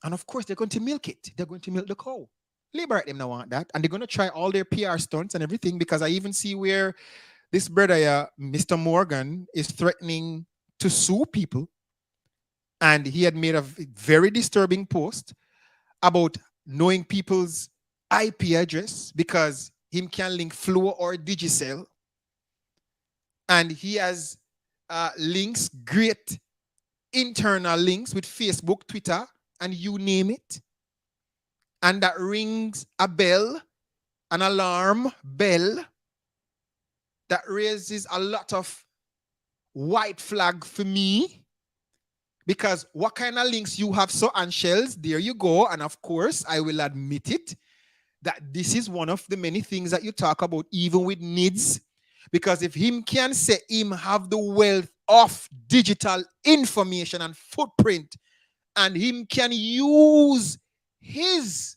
And of course, they're going to milk it. They're going to milk the cow. Liberate them now want that. And they're going to try all their PR stunts and everything because I even see where this brother, Mr. Morgan, is threatening to sue people. And he had made a very disturbing post about knowing people's IP address because him can link Flow or Digicel. And he has links, great internal links with Facebook, Twitter, and you name it. And that rings a bell, an alarm bell that raises a lot of white flag for me. Because what kind of links you have, so and Shells, there you go. And of course, I will admit it, that this is one of the many things that you talk about, even with needs. Because if him can say him have the wealth of digital information and footprint, and him can use his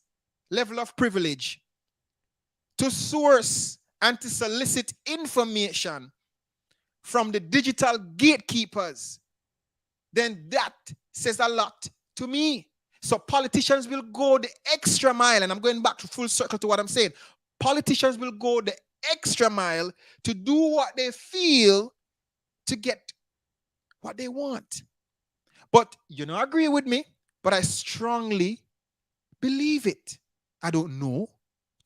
level of privilege to source and to solicit information from the digital gatekeepers, then that says a lot to me. So politicians will go the extra mile, and I'm going back to full circle to what I'm saying. Politicians will go the extra mile to do what they feel to get what they want. But you don't agree with me, but I strongly believe it. I don't know.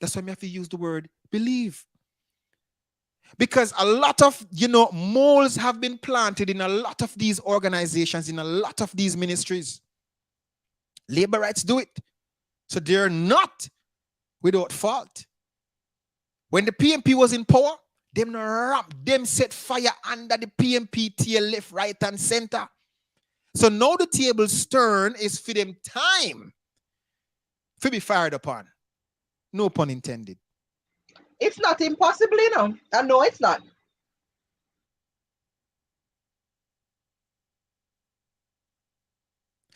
That's why I have to use the word believe. Because a lot of, moles have been planted in a lot of these organizations, in a lot of these ministries. Labor rights do it. So they're not without fault. When the PMP was in power, them set fire under the PMP tail left, right, and center. So now the tables turn is for them time to be fired upon. No pun intended. It's not impossible, I know it's not.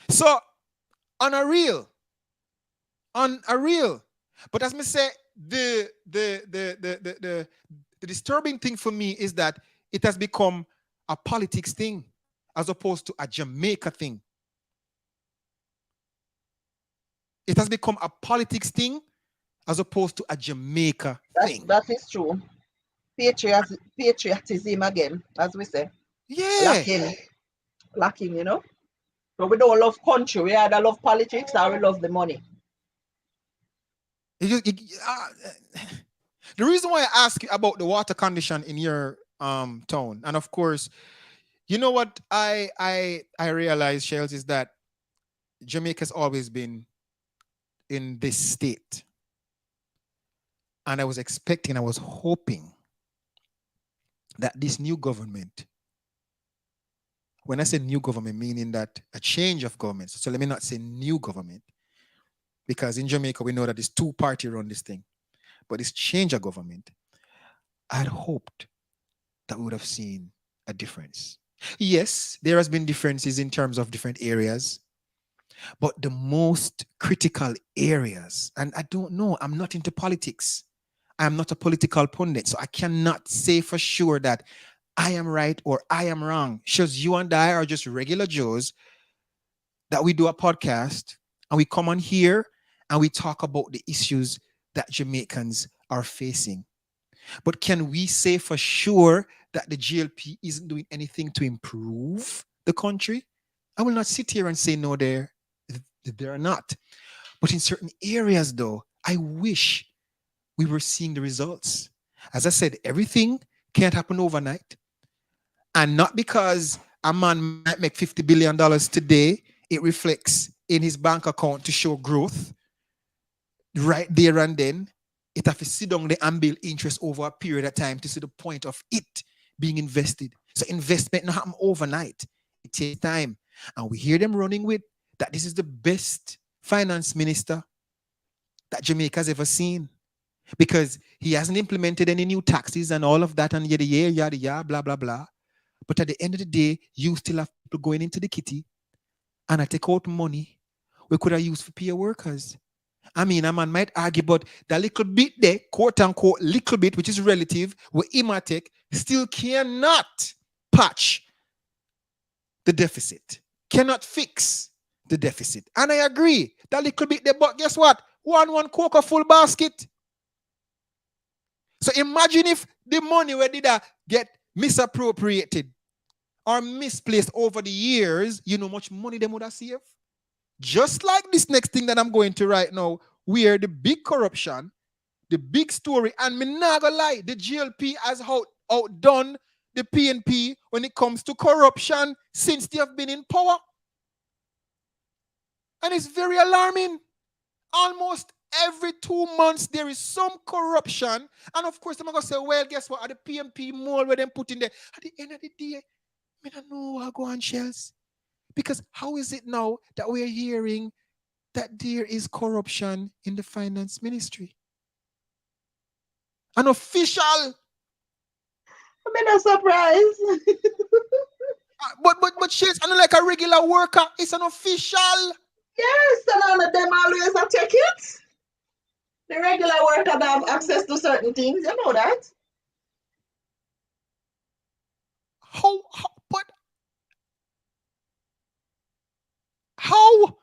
So, on a real, on a real. But as me say, the disturbing thing for me is that it has become a politics thing as opposed to a Jamaica thing. It has become a politics thing as opposed to a Jamaica thing. That is true. Patriotism again, as we say. Yeah. Lacking, lacking, you know. But we don't love country. We either love politics or we love the money. The reason why I ask you about the water condition in your town, and of course, you know what I realize, Shells, is that Jamaica's always been in this state. And I was expecting, I was hoping that this new government, when I say new government, meaning that a change of government, so let me not say new government, because in Jamaica we know that it's two-party run this thing, but this change of government, I'd hoped that we would have seen a difference. Yes, there has been differences in terms of different areas, but the most critical areas, and I don't know, I'm not into politics. I'm not a political pundit, so I cannot say for sure that I am right or I am wrong. Shows you and I are just regular Joes that we do a podcast and we come on here and we talk about the issues that Jamaicans are facing. But can we say for sure that the GLP isn't doing anything to improve the country? I will not sit here and say no, they're not. But in certain areas, though, I wish we were seeing the results. As I said, everything can't happen overnight. And not because a man might make $50 billion today, it reflects in his bank account to show growth right there and then. It has to sit down there and build interest over a period of time to see the point of it being invested. So investment not happen overnight. It takes time. And we hear them running with that this is the best finance minister that Jamaica's ever seen, because he hasn't implemented any new taxes and all of that and yada yada, blah blah blah. But at the end of the day, you still have people going into the kitty and I take out money we could have used for peer workers. I mean, a man might argue, but that little bit there, quote unquote, little bit, which is relative, with Imatech, still cannot patch the deficit, cannot fix the deficit. And I agree, that little bit there, but guess what? One coca full basket. So imagine if the money where did that get misappropriated or misplaced over the years, you know how much money they would have saved? Just like this next thing that I'm going to right now, where the big corruption, the big story, and me not gonna lie, the GLP has outdone the PNP when it comes to corruption since they have been in power. And it's very alarming. Almost every 2 months, there is some corruption. And of course, I'm going to say, well, guess what? Are the PMP more where them put in there? At the end of the day, I don't know how go on, Shells. Because how is it now that we're hearing that there is corruption in the finance ministry? An official. I'm not surprised. But Shells, I not like a regular worker. It's an official. Yes, and none of them always a take it. The regular worker that have access to certain things, you know that. But how?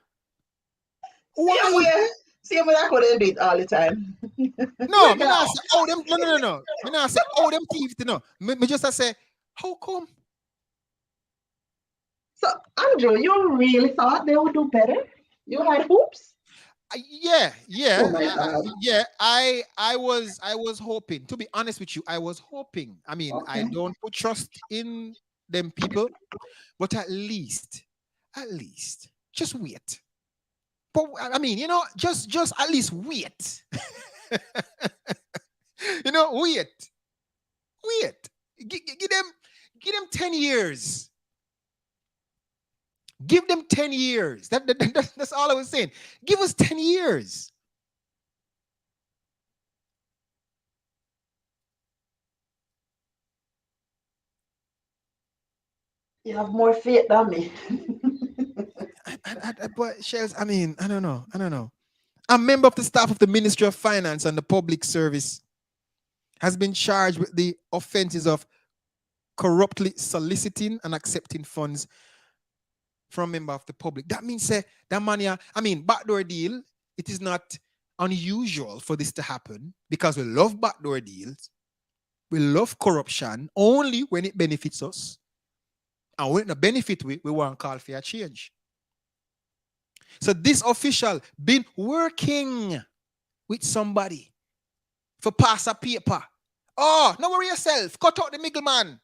Why? See, I couldn't do it all the time. No, me not say, oh, them, no. Me not say, oh, them thieves, no. Me just say, how come? So, Andrew, you really thought they would do better? You had hopes? Yeah. Oh my God. I was hoping. To be honest with you, I was hoping. I mean, Okay. I don't put trust in them people, but at least, just wait. But I mean, just at least wait. Wait. Give them 10 years. Give them 10 years. That's all I was saying. Give us 10 years. You have more faith than me. But Shells, I mean, I don't know. A member of the staff of the Ministry of Finance and the Public Service has been charged with the offenses of corruptly soliciting and accepting funds from a member of the public. That means that money, backdoor deal, it is not unusual for this to happen because we love backdoor deals. We love corruption only when it benefits us. And when it benefit we want to call for a change. So this official been working with somebody for pass a paper. Oh, no worry yourself. Cut out the middleman.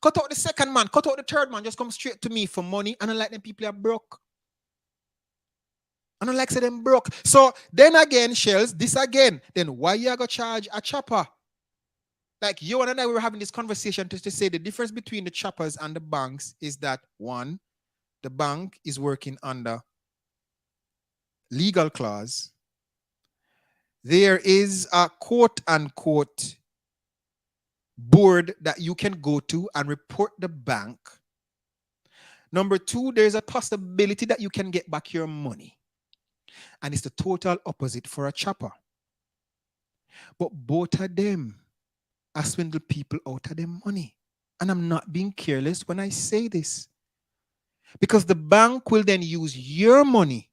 Cut out the second man. Cut out the third man. Just come straight to me for money. I don't like them people are broke. I don't like say them broke. So then again, Shells, this again. Then why you gonna charge a chopper? Like you and I were having this conversation to say the difference between the choppers and the banks is that one, the bank is working under legal clause. There is a quote unquote board that you can go to and report the bank. Number two, there's a possibility that you can get back your money. And it's the total opposite for a chopper. But both of them are swindle people out of their money. And I'm not being careless when I say this. Because the bank will then use your money,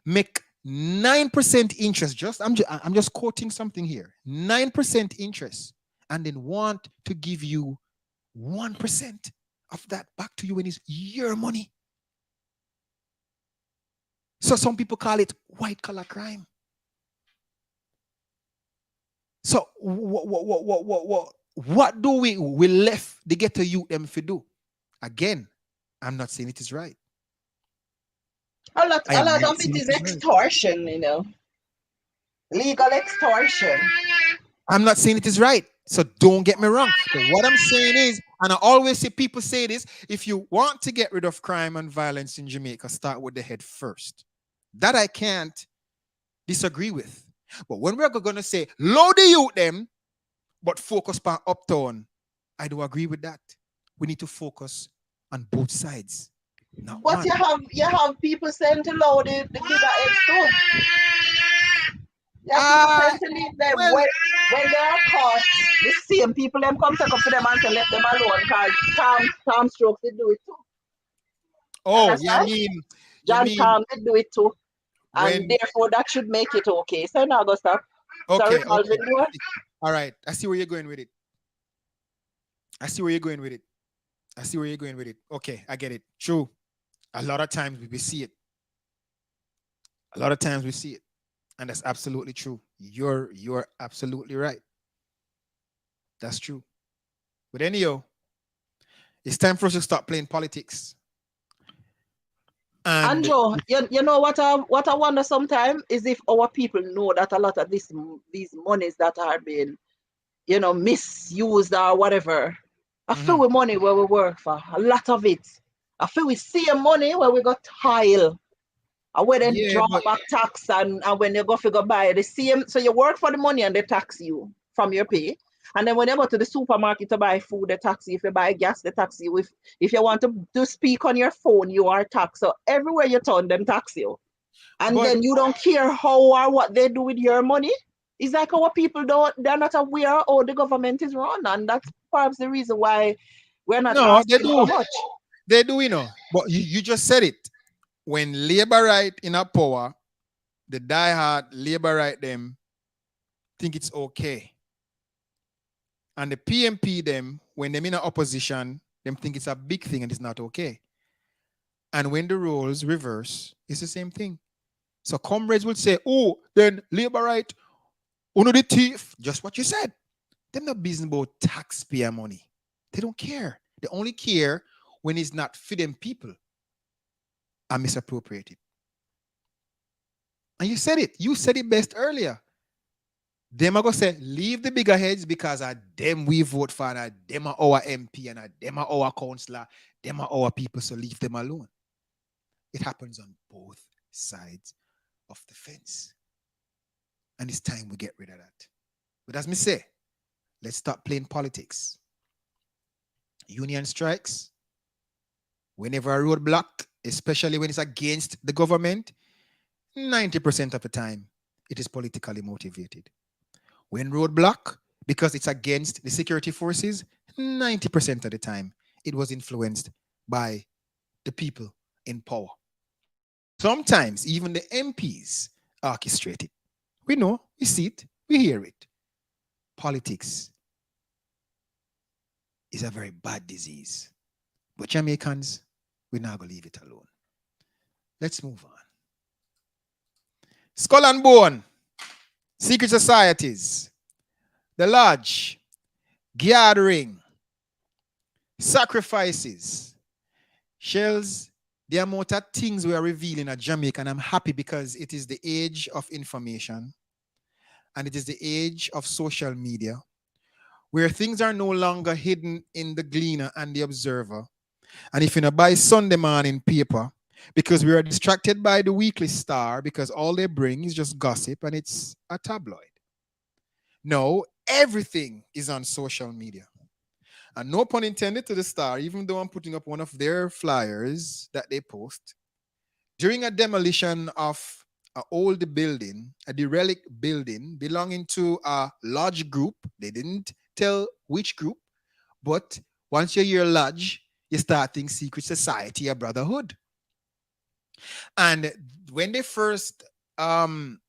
make 9% interest, I'm just quoting something here, 9% interest, and then want to give you 1% of that back to you when it's your money. So some people call it white collar crime. So what do we left the ghetto youth them to do? Again, I'm not saying it is right. A lot of it is extortion, legal extortion. I'm not saying it is right. So don't get me wrong. But what I'm saying is, and I always see people say this, if you want to get rid of crime and violence in Jamaica, start with the head first. That I can't disagree with. But when we're going to say, load the youth them, but focus on uptown, I do agree with that. We need to focus on both sides. Not But one. you have people saying to load the bigger heads too. You have people saying to leave them when they are caught. The same people them come take up for them and to let them alone because Tom Strokes they do it too. Oh, you mean John Tom they do it too. And when, therefore that should make it okay. So now go stop. okay, Sorry, okay. All right. I see where you're going with it. Okay, I get it. True. A lot of times we see it. And that's absolutely true. You're absolutely right. That's true. But anyhow, it's time for us to stop playing politics. And Joe, you know what I wonder sometimes is if our people know that a lot of these monies that are being, misused or whatever, I feel with money where we work for. A lot of it. I feel we see money where we got tile. And where they draw back tax and when you go figure buy the same. So you work for the money and they tax you from your pay. And then when you go to the supermarket to buy food, they tax you. If you buy gas, they tax you. If you want to speak on your phone, you are taxed. So everywhere you turn, them tax you. And then you don't care how or what they do with your money. It's like our people they're not aware how the government is run. And that's perhaps the reason why we're not asking so much. They do, But you just said it. When labor right in a power, the diehard labor right them think it's okay. And the PMP them, when they're in a opposition, them think it's a big thing and it's not okay. And when the roles reverse, it's the same thing. So comrades will say, oh, then labor right, uno the thief, just what you said. They're not business about taxpayer money. They don't care. They only care when it's not for them people are misappropriated. And you said it. You said it best earlier. Them are going to say, leave the bigger heads because of them we vote for, and them are our MP, and them are our councillor, them are our people, so leave them alone. It happens on both sides of the fence. And it's time we get rid of that. But as me say, let's stop playing politics. Union strikes, whenever a roadblock, especially when it's against the government, 90% of the time, it is politically motivated. When roadblock, because it's against the security forces, 90% of the time, it was influenced by the people in power. Sometimes even the MPs orchestrate it. We know, we see it, we hear it. Politics is a very bad disease. But Jamaicans, we're not going to leave it alone. Let's move on. Skull and Bone, secret societies, the lodge, gathering, sacrifices, shells, the amount of things we are revealing at Jamaica, and I'm happy because it is the age of information and it is the age of social media where things are no longer hidden in the Gleaner and the Observer. And if you know, buy Sunday morning paper, because we are distracted by the Weekly Star, because all they bring is just gossip and it's a tabloid. No, everything is on social media. And no pun intended to the Star, even though I'm putting up one of their flyers that they post. During a demolition of an old building, a derelict building belonging to a lodge group, they didn't tell which group, but once you hear lodge, you start thinking secret society or brotherhood. And when they first found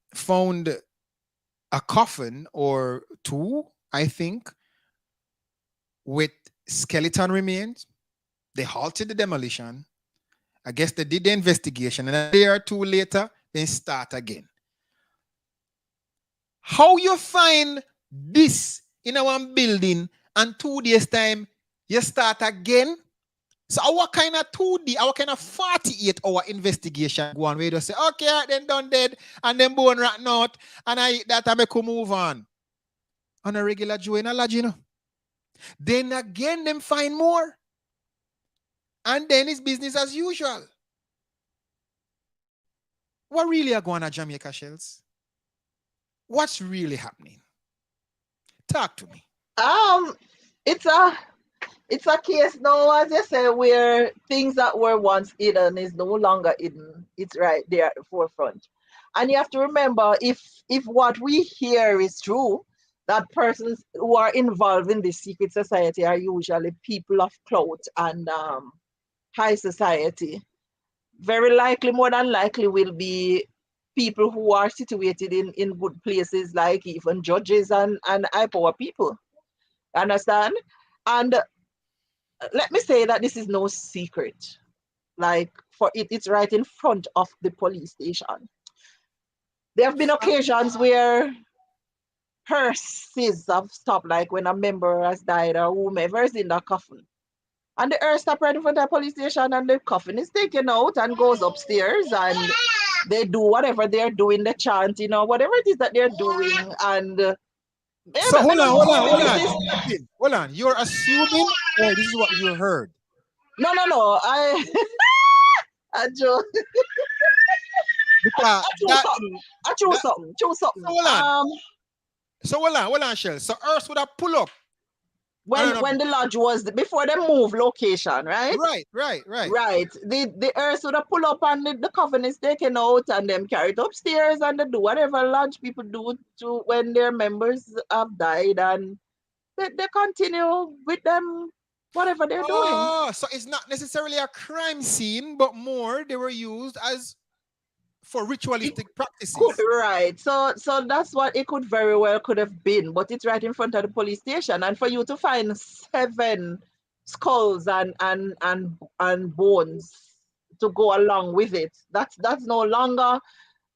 a coffin or two, I think, with skeleton remains, they halted the demolition. I guess they did the investigation, and a day or two later, they start again. How you find this in our building and 2 days time, you start again? So our kind of 2D, our kind of 48-hour investigation go on. We just say, okay, then done dead, and then bone rat out, and I make a move on. On a regular Joe in a lodge, you know. Then again, them find more. And then it's business as usual. What really are going on Jamaica, Shells? What's really happening? Talk to me. It's a case now, as you say, where things that were once hidden is no longer hidden. It's right there at the forefront. And you have to remember, if what we hear is true, that persons who are involved in this secret society are usually people of clout and high society. Very likely, more than likely, will be people who are situated in good places, like even judges and high power people. Understand? And let me say that this is no secret. Like, for it's right in front of the police station. There have been occasions where hearses have stopped, like when a member has died or whomever is in the coffin. And the hearse stop right in front of the police station, and the coffin is taken out and goes upstairs, and they do whatever they're doing, the chanting or whatever it is that they're doing. And so hold on. You're assuming, or this is what you heard? No. I joke. Because I choose something. So hold on, Shell. So Earth would have pull up. When the lodge was before they move location, right? Right. The earth would have pull up and the coffin is taken out and them carried upstairs and they do whatever lodge people do to when their members have died, and they continue with them whatever they're doing. Oh, so it's not necessarily a crime scene, but more they were used as for ritualistic practices. Right. So that's what it could very well could have been, but it's right in front of the police station. And for you to find 7 skulls and bones to go along with it, that's no longer,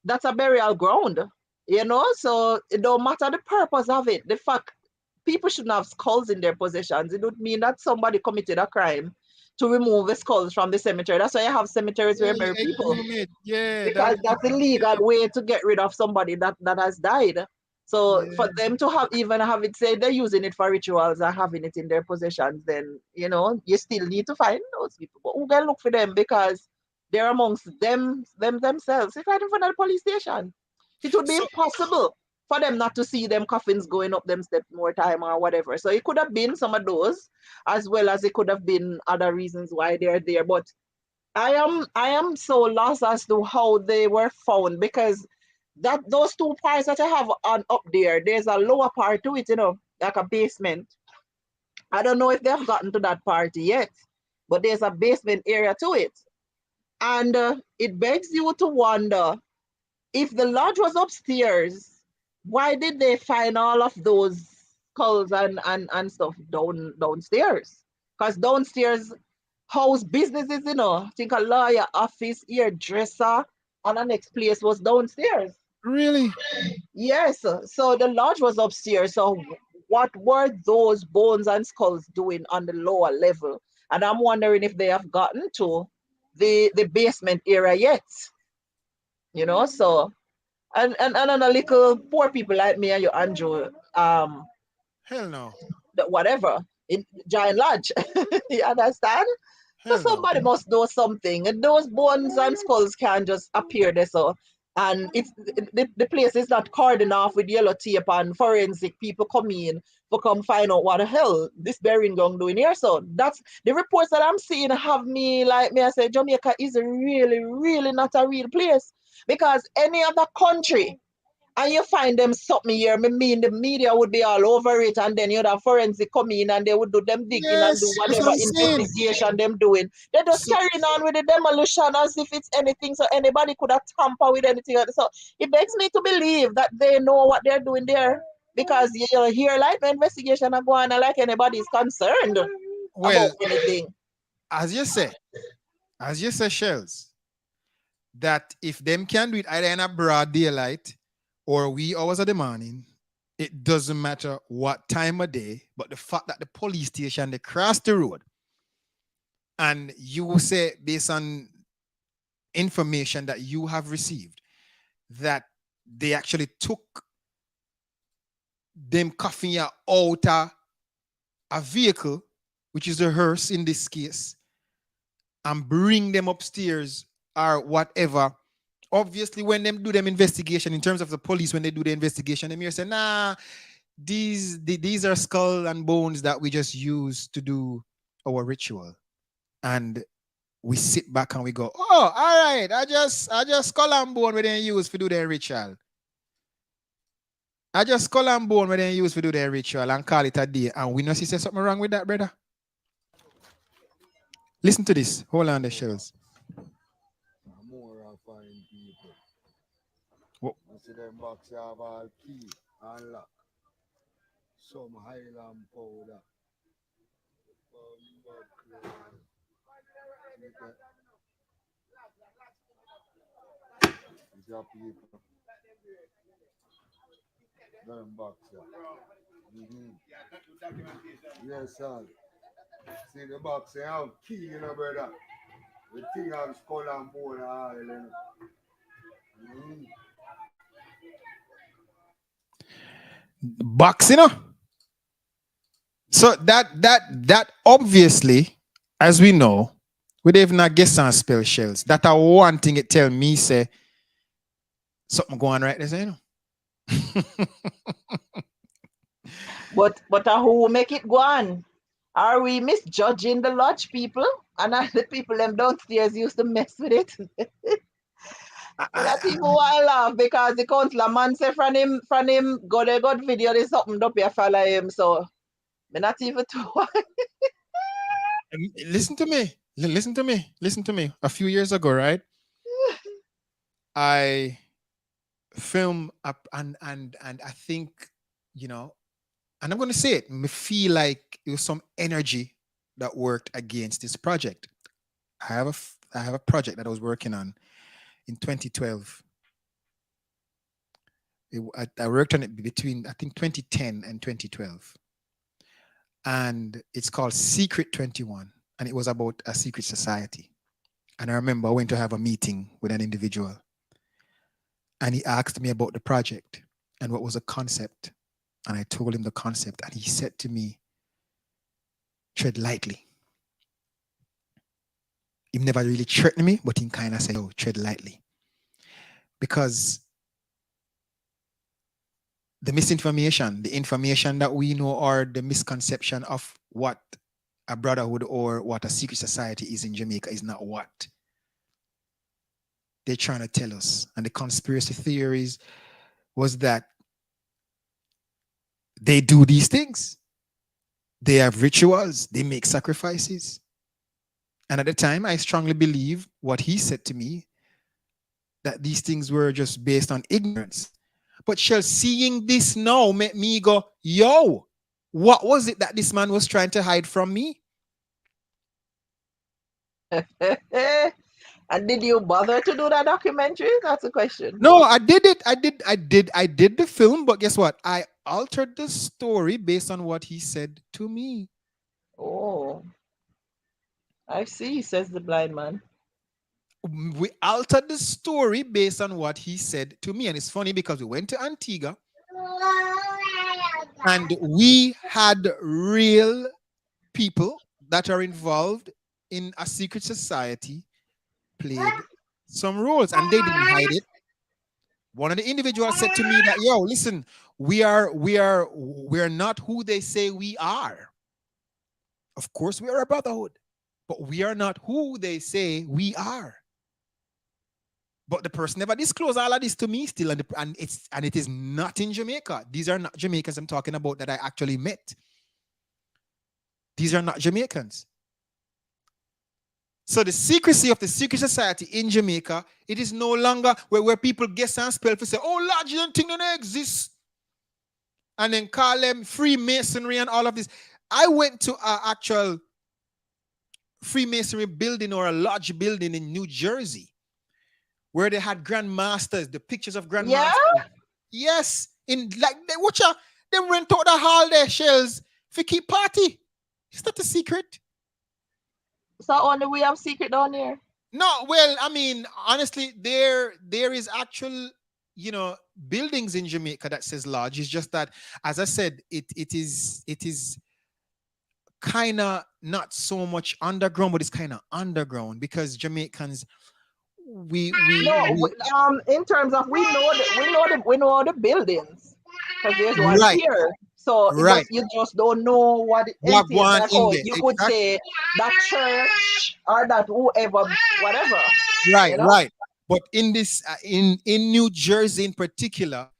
that's a burial ground, you know. So it don't matter the purpose of it. The fact people shouldn't have skulls in their possessions, it would mean that somebody committed a crime to remove the skulls from the cemetery. That's why you have cemeteries where bury people. Yeah, because that's a legal way to get rid of somebody that has died. So for them to have it say they're using it for rituals or having it in their possessions, then you know you still need to find those people. But who can look for them because they're amongst themselves. It's right in front of the police station. It would be impossible for them not to see them coffins going up them steps more time or whatever. So it could have been some of those, as well as it could have been other reasons why they're there. But I am so lost as to how they were found, because that those two parts that I have on up there, there's a lower part to it, like a basement. I don't know if they have gotten to that part yet, but there's a basement area to it. And it begs you to wonder, if the lodge was upstairs, why did they find all of those skulls and stuff downstairs? Because downstairs house businesses, I think a lawyer office, hairdresser, and the next place was downstairs. Really? Yes, so the lodge was upstairs. So what were those bones and skulls doing on the lower level? And I'm wondering if they have gotten to the basement area yet. So and a little poor people like me and you, Andrew, Hell no. whatever, in giant lodge. You understand? So Hell no. somebody must do something. And those bones and skulls can't just appear there. So, and it's the place is not cordoned off with yellow tape and forensic people come in to come find out what the hell this burying ground doing here. So that's the reports that I'm seeing have me like me. I say Jamaica is really, really not a real place, because any other country and you find them something here, me mean the media would be all over it, and then you'd have forensic come in and they would do them digging and do Yes, that's whatever what I'm saying. investigation them doing. They're just So, carrying on with the demolition as if it's anything, so anybody could have tampered with anything. So it begs me to believe that they know what they're doing there, because you hear like the investigation are going on like anybody is concerned about well, anything. as you say, Shells, that if them can do it either in a broad daylight or wee hours of the morning, it doesn't matter what time of day, but the fact that the police station, they cross the road, and you will say, based on information that you have received, that they actually took them coffin out of a vehicle, which is a hearse in this case, and bring them upstairs or whatever. Obviously, when them do them investigation, in terms of the police, when they do the investigation, they may say, nah, these are skull and bones that we just use to do our ritual. And we sit back and we go, oh, all right, I just skull and bone we then use to do their ritual. I just skull and bone we then use to do their ritual and call it a day. And we know see something wrong with that, brother. Listen to this. Hold on the shells. More I find people. What? I see them box have all key and lock. Some Highland powder. Is your people? Them box Yes, sir. See the box, they have key, brother. The thing have skull and bone and all, Box, So that obviously, as we know, we don't even not guess on spell shells. That are one thing it tell me say something going right there, But who make it go on? Are we misjudging the lodge people? And are the people them downstairs used to mess with it? That people want laugh because the councillor man say from him go they got video there's something up here follow him. So me not even too. Listen to me. Listen to me. A few years ago, right? I film up and I think, and I'm going to say it, me feel like it was some energy that worked against this project. I have a project that I was working on in 2012. I worked on it between, I think, 2010 and 2012. And it's called Secret 21. And it was about a secret society. And I remember I went to have a meeting with an individual. And he asked me about the project and what was the concept. And I told him the concept. And he said to me, tread lightly. He never really threatened me, but he kind of said, oh, tread lightly. Because the misinformation, the information that we know, or the misconception of what a brotherhood or what a secret society is in Jamaica is not what they're trying to tell us. And the conspiracy theories was that they do these things. They have rituals, they make sacrifices. And at the time, I strongly believe what he said to me, that these things were just based on ignorance. But shall seeing this now make me go, yo, what was it that this man was trying to hide from me? And did you bother to do that documentary? That's the question. No, I did it. I did the film, but guess what? I altered the story based on what he said to me. Oh, I see, says the blind man. We altered the story based on what he said to me. And it's funny because we went to Antigua and we had real people that are involved in a secret society played some roles and they didn't hide it. One of the individuals said to me that, yo, listen, we're not who they say we are. Of course, we are a brotherhood, but we are not who they say we are. But the person never disclosed all of this to me still, and it is not in Jamaica. These are not Jamaicans I'm talking about that I actually met. These are not Jamaicans. So the secrecy of the secret society in Jamaica, it is no longer where people guess and spell for say, oh Lord, you don't think they exist. And then call them Freemasonry and all of this. I went to an actual Freemasonry building or a lodge building in New Jersey where they had grandmasters, the pictures of grandmasters. Yeah? Yes. In like they watch out, they rent out the hall their shells for keep party. It's not a secret. So only we have secret down here. No, well, I mean, honestly, there is actual, buildings in Jamaica that says lodge. It's just that, as I said, it is kind of not so much underground, but it's kind of underground because Jamaicans, we in terms of we know the buildings because there's one right. here. So Right. you just don't know what it What is. one Like, in there. you could say that church or that whoever, whatever. Right, you know? right. But in this, in New Jersey in particular,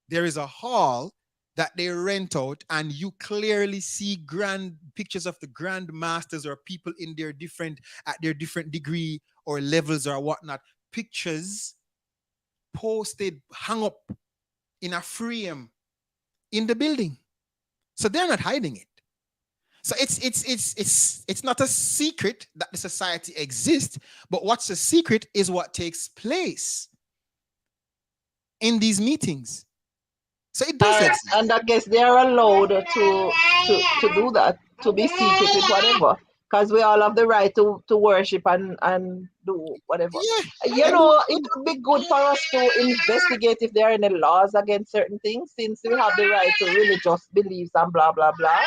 there is a hall that they rent out, and you clearly see grand pictures of the grand masters or people in their different degree or levels or whatnot. Pictures posted, hung up in a frame in the building. So they're not hiding it. So it's not a secret that the society exists, but what's a secret is what takes place in these meetings. So it does exist. And I guess they're allowed to do that, to be secret with whatever. Because we all have the right to worship and do whatever. Yeah. It would be good for us to investigate if there are any laws against certain things, since we have the right to religious beliefs and blah blah blah.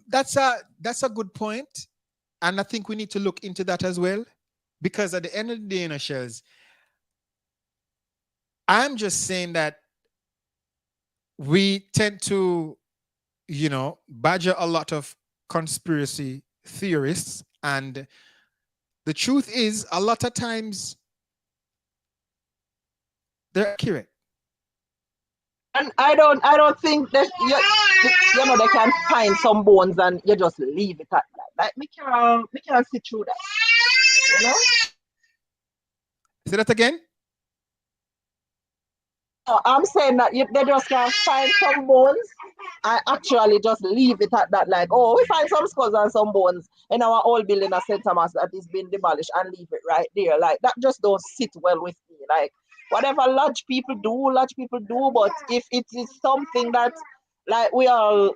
That's a good point, and I think we need to look into that as well, because at the end of the day, Shells, I'm just saying that we tend to, badger a lot of conspiracy theorists, and the truth is, a lot of times they're accurate. And I don't think that they can find some bones and you just leave it at that. Like we can't see through that. Say that again. I'm saying that they just can find some bones and actually just leave it at that. Like, oh, we find some skulls and some bones in our old building at St. Thomas that is being demolished, and leave it right there. Like, that just don't sit well with me. Like, whatever lodge people do, but if it is something that, like, we all,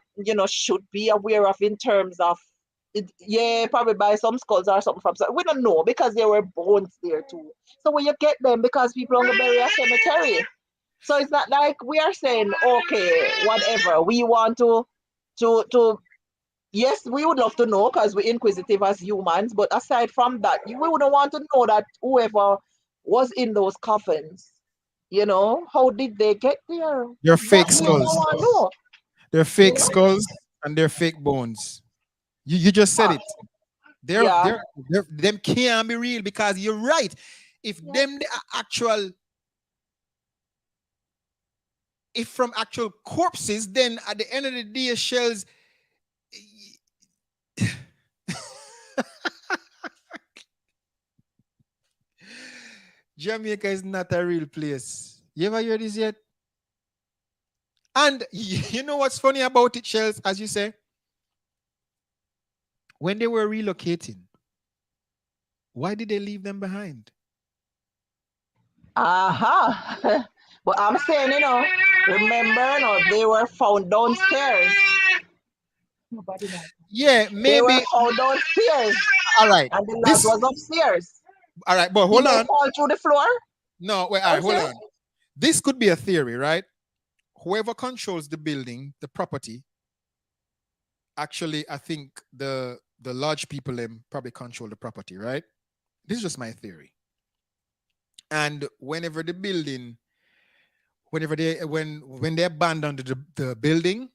should be aware of in terms of, probably buy some skulls or something from, we don't know, because there were bones there too. So when you get them, because people don't bury a cemetery. So it's not like we are saying, okay, whatever, we want to yes, we would love to know because we're inquisitive as humans, but aside from that, we wouldn't want to know that whoever was in those coffins, how did they get there? They're fake skulls. No. They're fake skulls and they're fake bones. You just said it. Yeah. Them can't be real because you're right. If Yeah. them the actual, if from actual corpses, then at the end of the day, shells. Jamaica is not a real place. You ever hear this yet? And you know what's funny about it, Shells, as you say? When they were relocating, why did they leave them behind? Uh-huh. But I'm saying, remember, they were found downstairs. Nobody knows. Yeah, They were maybe. found downstairs, All right. and the lad This, was upstairs. all right, but Did hold they on. fall through the floor? No, wait, all right, hold Okay. on. This could be a theory, right? Whoever controls the building, the property, actually, I think the large people probably control the property, right? This is just my theory. And whenever the building, whenever they when they abandon the building,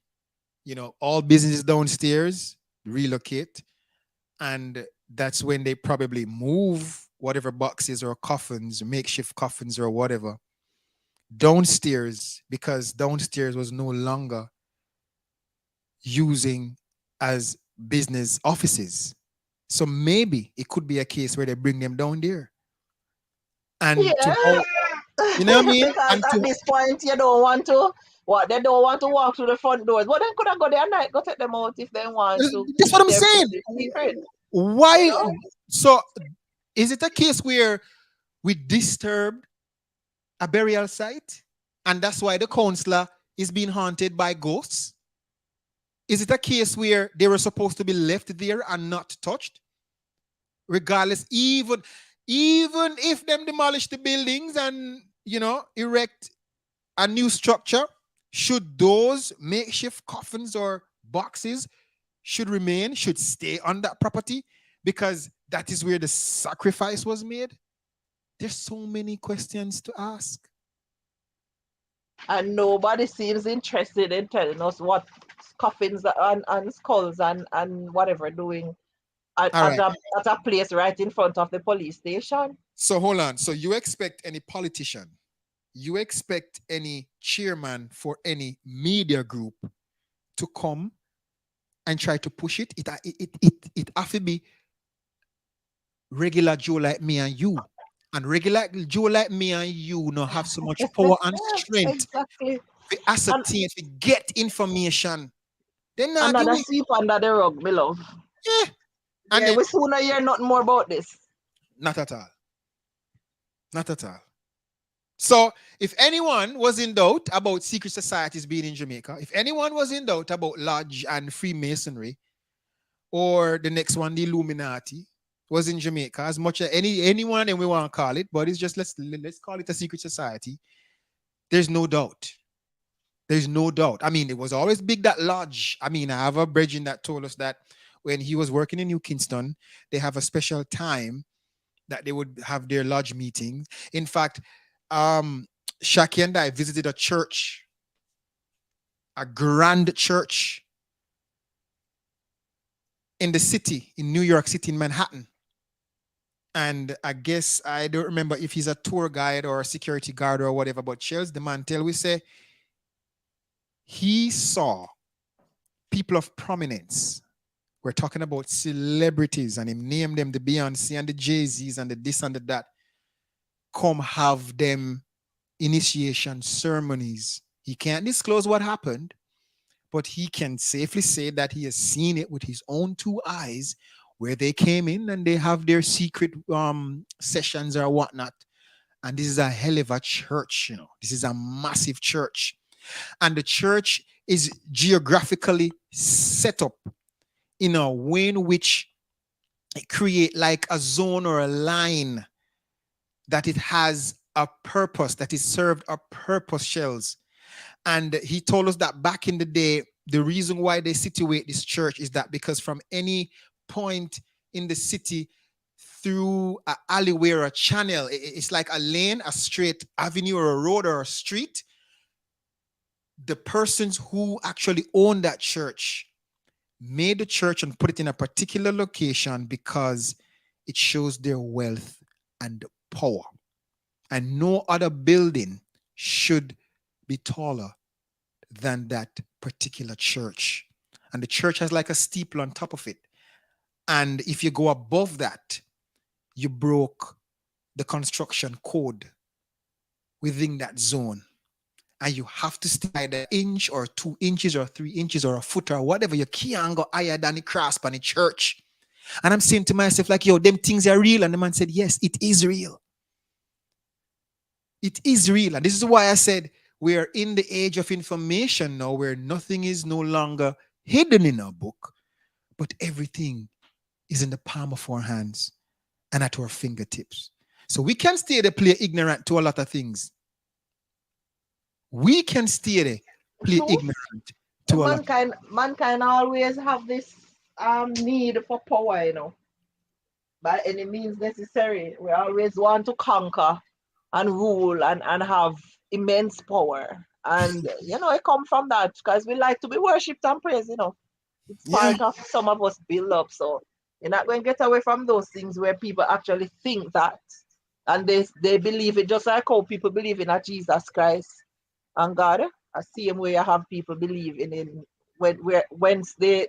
all businesses downstairs relocate, and that's when they probably move whatever boxes or coffins, makeshift coffins or whatever, downstairs, because downstairs was no longer using as business offices. So maybe it could be a case where they bring them down there. And Yeah. you know what I mean? Because And at this point, you don't want to, they don't want to walk through the front doors. But then could I go there at night, go take them out if they want to that's keep what I'm their saying. business secret. Why? You know? So is it a case where we disturbed a burial site and that's why the counselor is being haunted by ghosts? Is it a case where they were supposed to be left there and not touched? Regardless, even if them demolish the buildings and erect a new structure, should those makeshift coffins or boxes should stay on that property because that is where the sacrifice was made? There's so many questions to ask. And nobody seems interested in telling us what coffins and skulls and whatever doing at, All at, right. a, at a place right in front of the police station. So hold on. So you expect any politician, you expect any chairman for any media group to come and try to push it? It have to be regular Joe like me and you. And regular Joe like me and you not have so much power and strength Exactly. to ascertain, to get information. Then not Another give it. sweep under the rug, my love. Yeah. And Yeah, then we sooner hear nothing more about this. not at all. Not at all. So if anyone was in doubt about secret societies being in Jamaica, if anyone was in doubt about Lodge and Freemasonry, or the next one, the Illuminati, was in Jamaica, as much as anyone of them we want to call it, but it's just let's call it a secret society. There's no doubt. There's no doubt. I mean, it was always big, that Lodge. I mean, I have a brethren that told us that when he was working in New Kingston, they have a special time that they would have their Lodge meetings. In fact, Shaki and I visited a church, a grand church in the city, in New York City, in Manhattan. And I guess, I don't remember if he's a tour guide or a security guard or whatever, but Charles, the man tell we say, he saw people of prominence. We're talking about celebrities, and he named them the Beyonce and the Jay-Z's and the this and the that. Come have them initiation ceremonies. He can't disclose what happened, but he can safely say that he has seen it with his own two eyes, where they came in and they have their secret sessions or whatnot. And this is a hell of a church, This is a massive church. And the church is geographically set up in a way in which it create like a zone or a line that it has a purpose, that it served a purpose, Shells. And he told us that back in the day, the reason why they situate this church is that because from any point in the city through an alleyway or a channel, it's like a lane, a straight avenue or a road or a street, the persons who actually own that church made the church and put it in a particular location because it shows their wealth and power. And no other building should be taller than that particular church. And the church has like a steeple on top of it. And if you go above that, you broke the construction code within that zone. And you have to stay either an inch or 2 inches or 3 inches or a foot or whatever. You can't go higher than the cross on the church. And I'm saying to myself, like, yo, them things are real. And the man said, yes, it is real. It is real. And this is why I said we are in the age of information now, where nothing is no longer hidden in our book, but everything is in the palm of our hands and at our fingertips. So we can stay there, play ignorant to a lot of things. We can stay there, play ignorant to a lot. Mankind always have this need for power, you know, by any means necessary. We always want to conquer and rule and have immense power. And, you know, it comes from that because we like to be worshipped and praised, you know. It's part of some of us build up. So you're not going to get away from those things where people actually think that. And they believe it, just like how people believe in a Jesus Christ and God. The same way I have people believe in whence them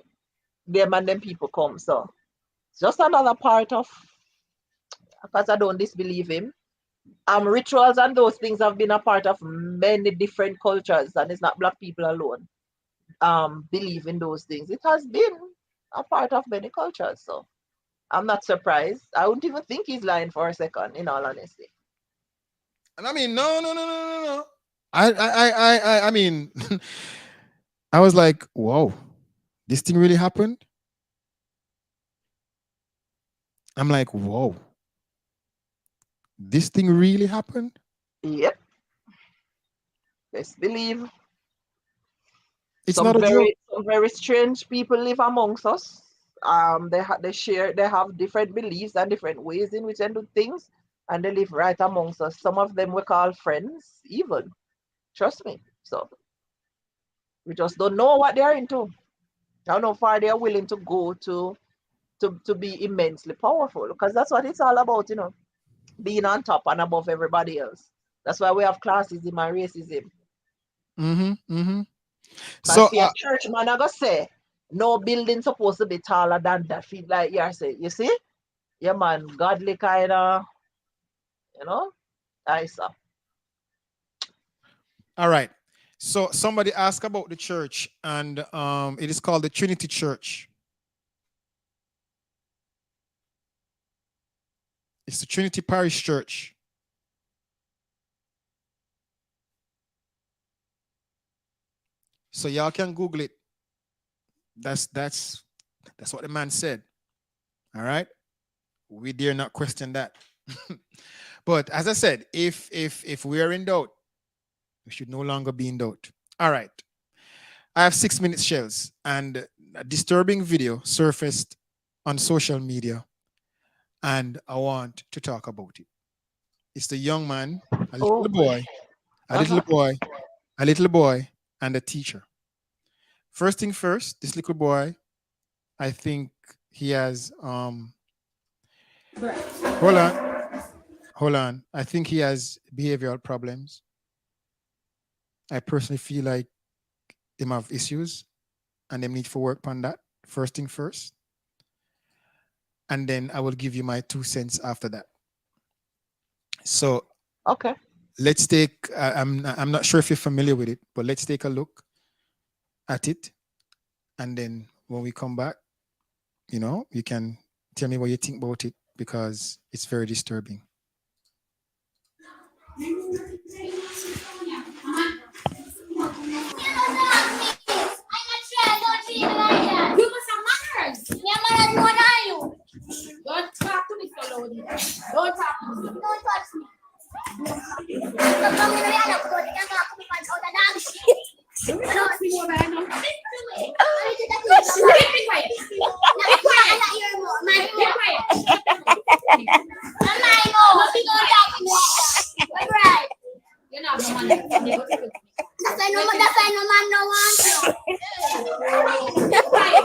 and them people come. So it's just another part of, because I don't disbelieve him. Rituals and those things have been a part of many different cultures, and it's not Black people alone believe in those things. It has been a part of many cultures, so I'm not surprised. I wouldn't even think he's lying for a second, in all honesty. And I mean, no. I mean, I was like, whoa, this thing really happened. I'm like, whoa, this thing really happened. Yep. Let's believe. It's not a joke. Some very strange people live amongst us. They have different beliefs and different ways in which they do things, and they live right amongst us. Some of them we call friends, even. Trust me. So we just don't know what they're into. How far they are willing to go to be immensely powerful, because that's what it's all about, you know, being on top and above everybody else. That's why we have classism and racism. So see, a church man, I go say, no building supposed to be taller than that. Feel like you say, you see, yeah, man, godly kind of, you know, nice. All right. So somebody asked about the church, and it is called the Trinity Church. It's the Trinity Parish Church. So y'all can Google it. That's what the man said. All right. We dare not question that. But as I said, if we are in doubt, we should no longer be in doubt. All right. I have 6 minutes shells, and a disturbing video surfaced on social media, and I want to talk about it. It's the young man, a little boy, and a teacher. First thing first, this little boy, I think he has hold on. I think he has behavioral problems. I personally feel like they have issues and they need to work on that. First thing first. And then I will give you my 2 cents after that. So okay, let's take, I'm not sure if you're familiar with it, but let's take a look at it. And then when we come back, you know, you can tell me what you think about it, because it's very disturbing. You must have manners. Yeah, manners more than you. Don't talk to me so loudly. Don't talk to me. Don't touch me. Don't come to me. I don't go to the talk to me about the dog shit. Don't talk to me over here. Don't speak to me. Be quiet. Be quiet. I got your mouth. Man, be quiet. I'm not going. Don't talk to me like that. All right. You're not the man. That's why no man don't want you. Be quiet.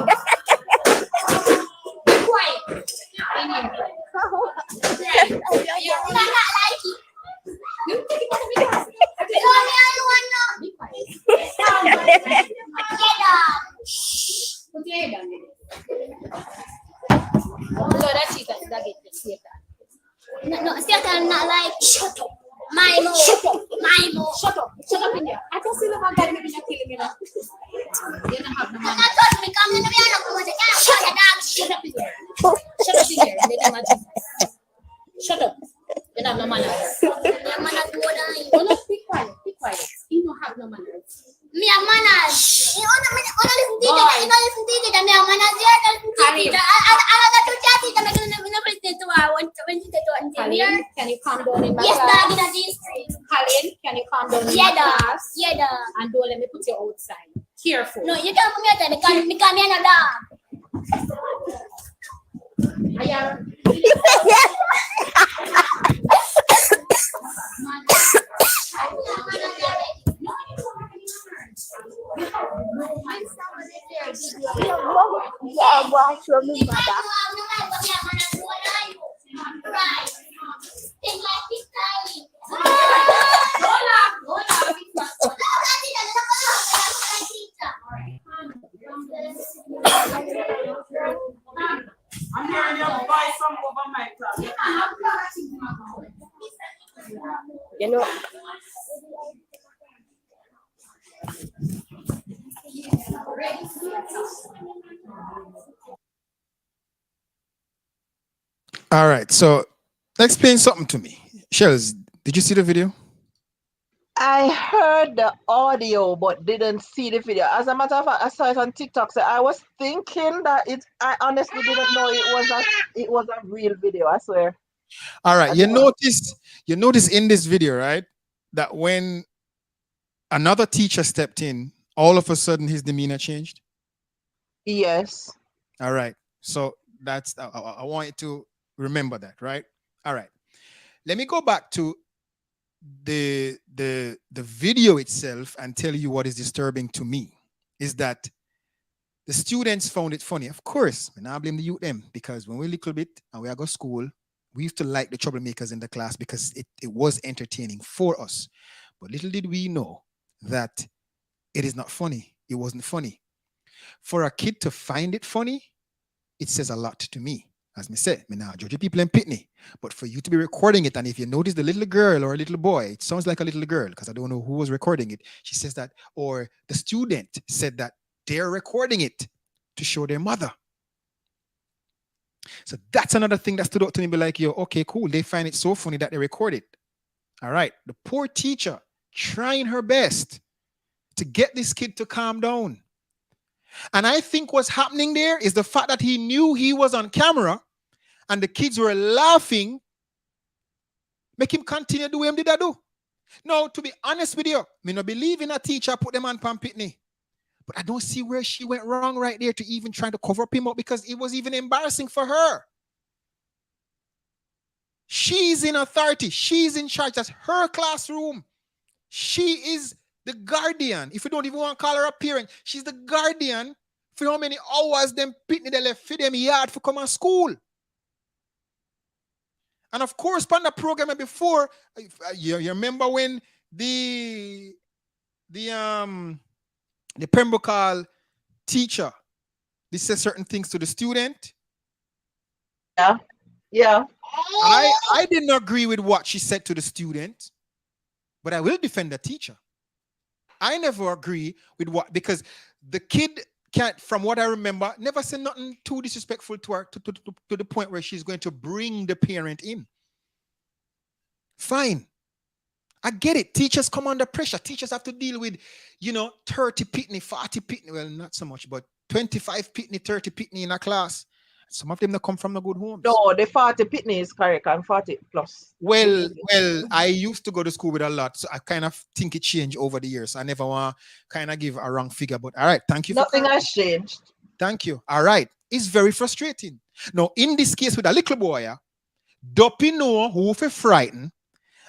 I'm not like, shut up. My mo. Shut up. My mo. Shut up. Shut up in there. I can see the man that maybe not killing me now. You don't have no money. Trust me, come in the middle of the car. Shut up. Shut up in there. Shut up in there. In the name of Jesus. Shut up. You don't have no manners. You have manners more than you. Oh, no, be quiet. Be quiet. You don't have no manners. Me have manners. You don't listen to it. You don't listen to it. Me have manners. You don't listen to it. I got to chat it. I'm not listen to her when she said to her. Colin, can you calm down in my class? Yes, dog, in a district. Colin, can you calm down in my class? Yeah, dog. And don't let me put you outside. Careful. No, you can't put me outside because me a dog. I am. Yeah, watch your mother. I'm hearing you buy some over my class. You know. All right. So explain something to me. Shells, did you see the video? I heard the audio but didn't see the video. As a matter of fact, I saw it on TikTok. So I was thinking that I honestly didn't know it was a real video. I swear. All right. You notice in this video, right, that when another teacher stepped in, all of a sudden his demeanor changed. Yes. All right. So that's I want you to remember that, right? All right. Let me go back to the video itself and tell you what is disturbing to me is that the students found it funny. Of course, and I blame the youth them because when we're little bit and we are go to school, we used to like the troublemakers in the class because it was entertaining for us. But little did we know that it is not funny. It wasn't funny. For a kid to find it funny, it says a lot to me. As me say, me now judge people in Pitney, but for you to be recording it, and if you notice the little girl or a little boy, it sounds like a little girl because I don't know who was recording it. She says that, or the student said that they're recording it to show their mother. So that's another thing that stood out to me. Be like, yo, okay, cool. They find it so funny that they record it. All right, the poor teacher trying her best to get this kid to calm down. And I think what's happening there is the fact that he knew he was on camera and the kids were laughing, make him continue to do what he did I do. No, to be honest with you, me no believe in a teacher put them on Pam Pitney. But I don't see where she went wrong right there to even trying to cover up him up because it was even embarrassing for her. She's in authority. She's in charge. That's her classroom. She is the guardian. If you don't even want to call her a parent, she's the guardian for how many hours them Pitney they left for them yard for come to school. And of course, on the program before, you remember when the Pembroke teacher, they said certain things to the student. Yeah. Yeah. I didn't agree with what she said to the student, but I will defend the teacher. I never agree with what, because the kid can't, from what I remember, never said nothing too disrespectful to her to the point where she's going to bring the parent in. Fine. I get it. Teachers come under pressure. Teachers have to deal with, 30 pitney, 40 pitney. Well, not so much, but 25 pitney, 30 pitney in a class. Some of them that come from the good homes. No, the 40 pitney is correct and 40 plus. Well, I used to go to school with a lot, so I kind of think it changed over the years. I never want to kind of give a wrong figure, but all right, thank you. Nothing has changed. Thank you. All right. It's very frustrating. Now, in this case with a little boy, Duppy know who for frighten,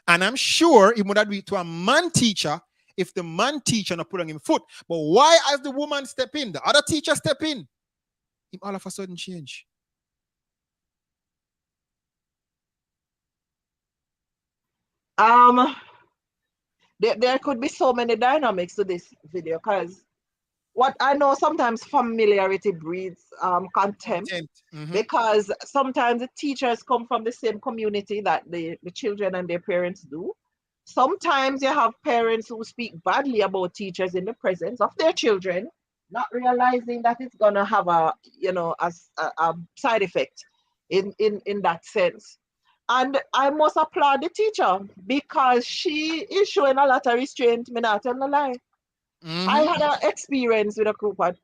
and I'm sure he would have do it to a man teacher if the man teacher not put on him foot. But why has the woman step in, the other teacher step in, him all of a sudden change? There could be so many dynamics to this video because what I know, sometimes familiarity breeds contempt, Contempt. Mm-hmm. because sometimes the teachers come from the same community that the children and their parents do. Sometimes you have parents who speak badly about teachers in the presence of their children, not realizing that it's gonna have a, a side effect in that sense. And I must applaud the teacher because she is showing a lot of restraint. Me not tell no lie. I Mm-hmm. had an experience with a group of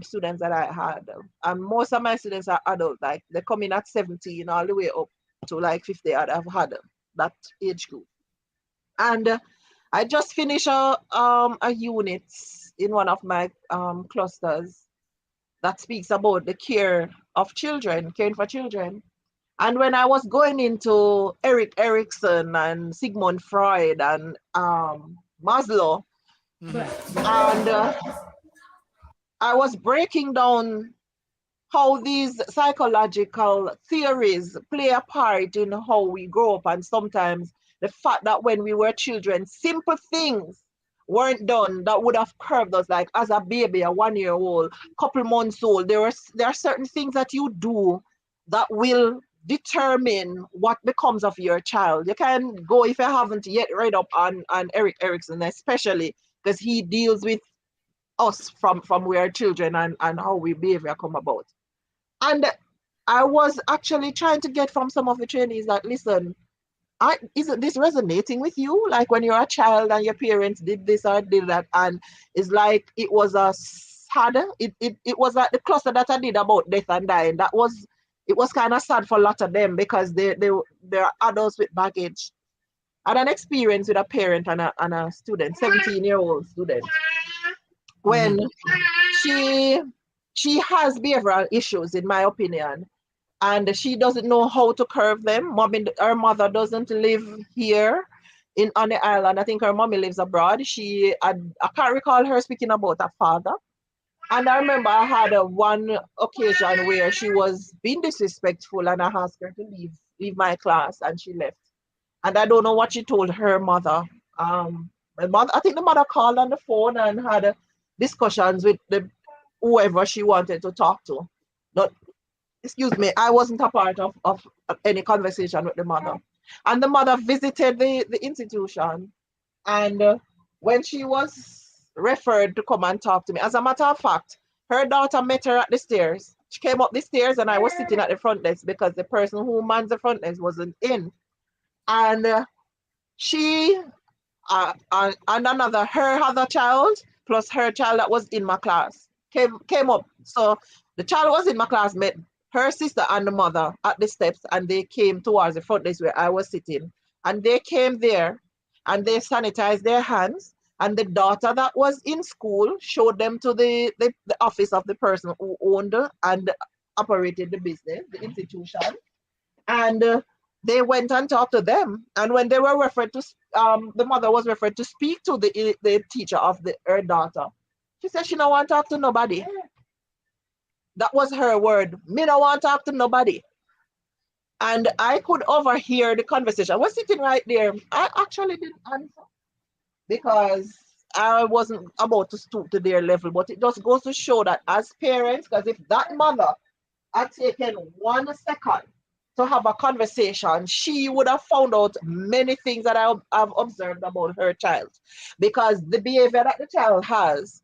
students that I had, and most of my students are adult. Like they come in at 17 all the way up to like 50. I've had that age group, and I just finished a unit in one of my clusters that speaks about the care of children, caring for children. And when I was going into Eric Erikson and Sigmund Freud and Maslow, and I was breaking down how these psychological theories play a part in how we grow up, and sometimes the fact that when we were children, simple things weren't done that would have curved us, like as a baby, a 1 year old, couple months old. There are certain things that you do that will determine what becomes of your child. You can go, if you haven't yet read up on Eric Erikson, especially because he deals with us from we are children, and how we behavior come about. And I was actually trying to get from some of the trainees that, listen, isn't this resonating with you? Like when you're a child and your parents did this or did that, and it's like it was a sad, it was like the cluster that I did about death and dying. It was kind of sad for a lot of them because they're adults with baggage. I had an experience with a parent and a student, 17-year-old student, Mm-hmm. when she she has behavioral issues, in my opinion, and she doesn't know how to curb them. Her mother doesn't live here in on the island. I think her mommy lives abroad. I can't recall her speaking about her father. And I remember I had one occasion where she was being disrespectful, and I asked her to leave my class, and she left. And I don't know what she told her mother. My mother, I think the mother called on the phone and had discussions with whoever she wanted to talk to. Not, excuse me, I wasn't a part of any conversation with the mother. And the mother visited the institution. And when she was referred to come and talk to me, as a matter of fact, her daughter met her at the stairs. She came up the stairs, and I was sitting at the front desk because the person who mans the front desk wasn't in. And she and her other child plus her child that was in my class came up. So the child was in my class, met her sister and the mother at the steps, and they came towards the front desk where I was sitting. And they came there and they sanitized their hands. And the daughter that was in school showed them to the office of the person who owned and operated the business, the institution. And they went and talked to them. And when they were referred to, the mother was referred to speak to the teacher of her daughter. She said she don't want to talk to nobody. That was her word. Me don't want to talk to nobody. And I could overhear the conversation. I was sitting right there. I actually didn't answer because I wasn't about to stoop to their level. But it just goes to show that as parents, because if that mother had taken 1 second to have a conversation, she would have found out many things that I've observed about her child. Because the behavior that the child has,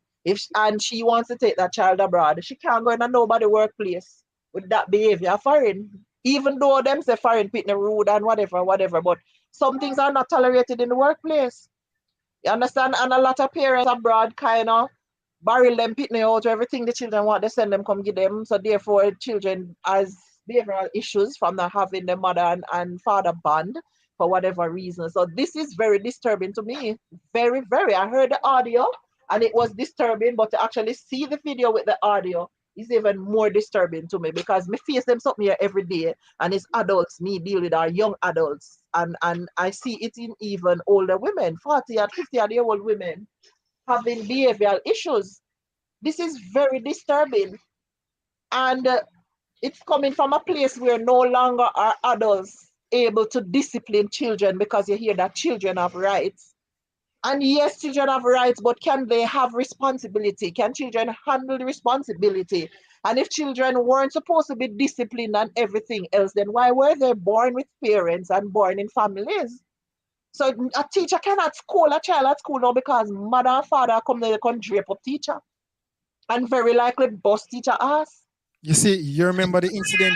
and she wants to take that child abroad, she can't go in a nobody workplace with that behavior foreign. Even though them say foreign, pitney rude and whatever, but some things are not tolerated in the workplace. You understand? And a lot of parents abroad kind of barrel them pitney out, everything the children want, they send them come give them. So therefore, children as behavioral issues from not having the mother and father bond for whatever reason. So this is very disturbing to me. Very, very. I heard the audio and it was disturbing, but to actually see the video with the audio is even more disturbing to me because me face them something here every day, and it's adults me deal with are young adults, and I see it in even older women, 40 and 50-year-old women having behavioral issues. This is very disturbing. And it's coming from a place where no longer are adults able to discipline children because you hear that children have rights. And yes, children have rights, but can they have responsibility? Can children handle the responsibility? And if children weren't supposed to be disciplined and everything else, then why were they born with parents and born in families? So a teacher cannot school a child at school now because mother and father come there, they can drape up teacher and very likely bust teacher ass. You see, you remember the incident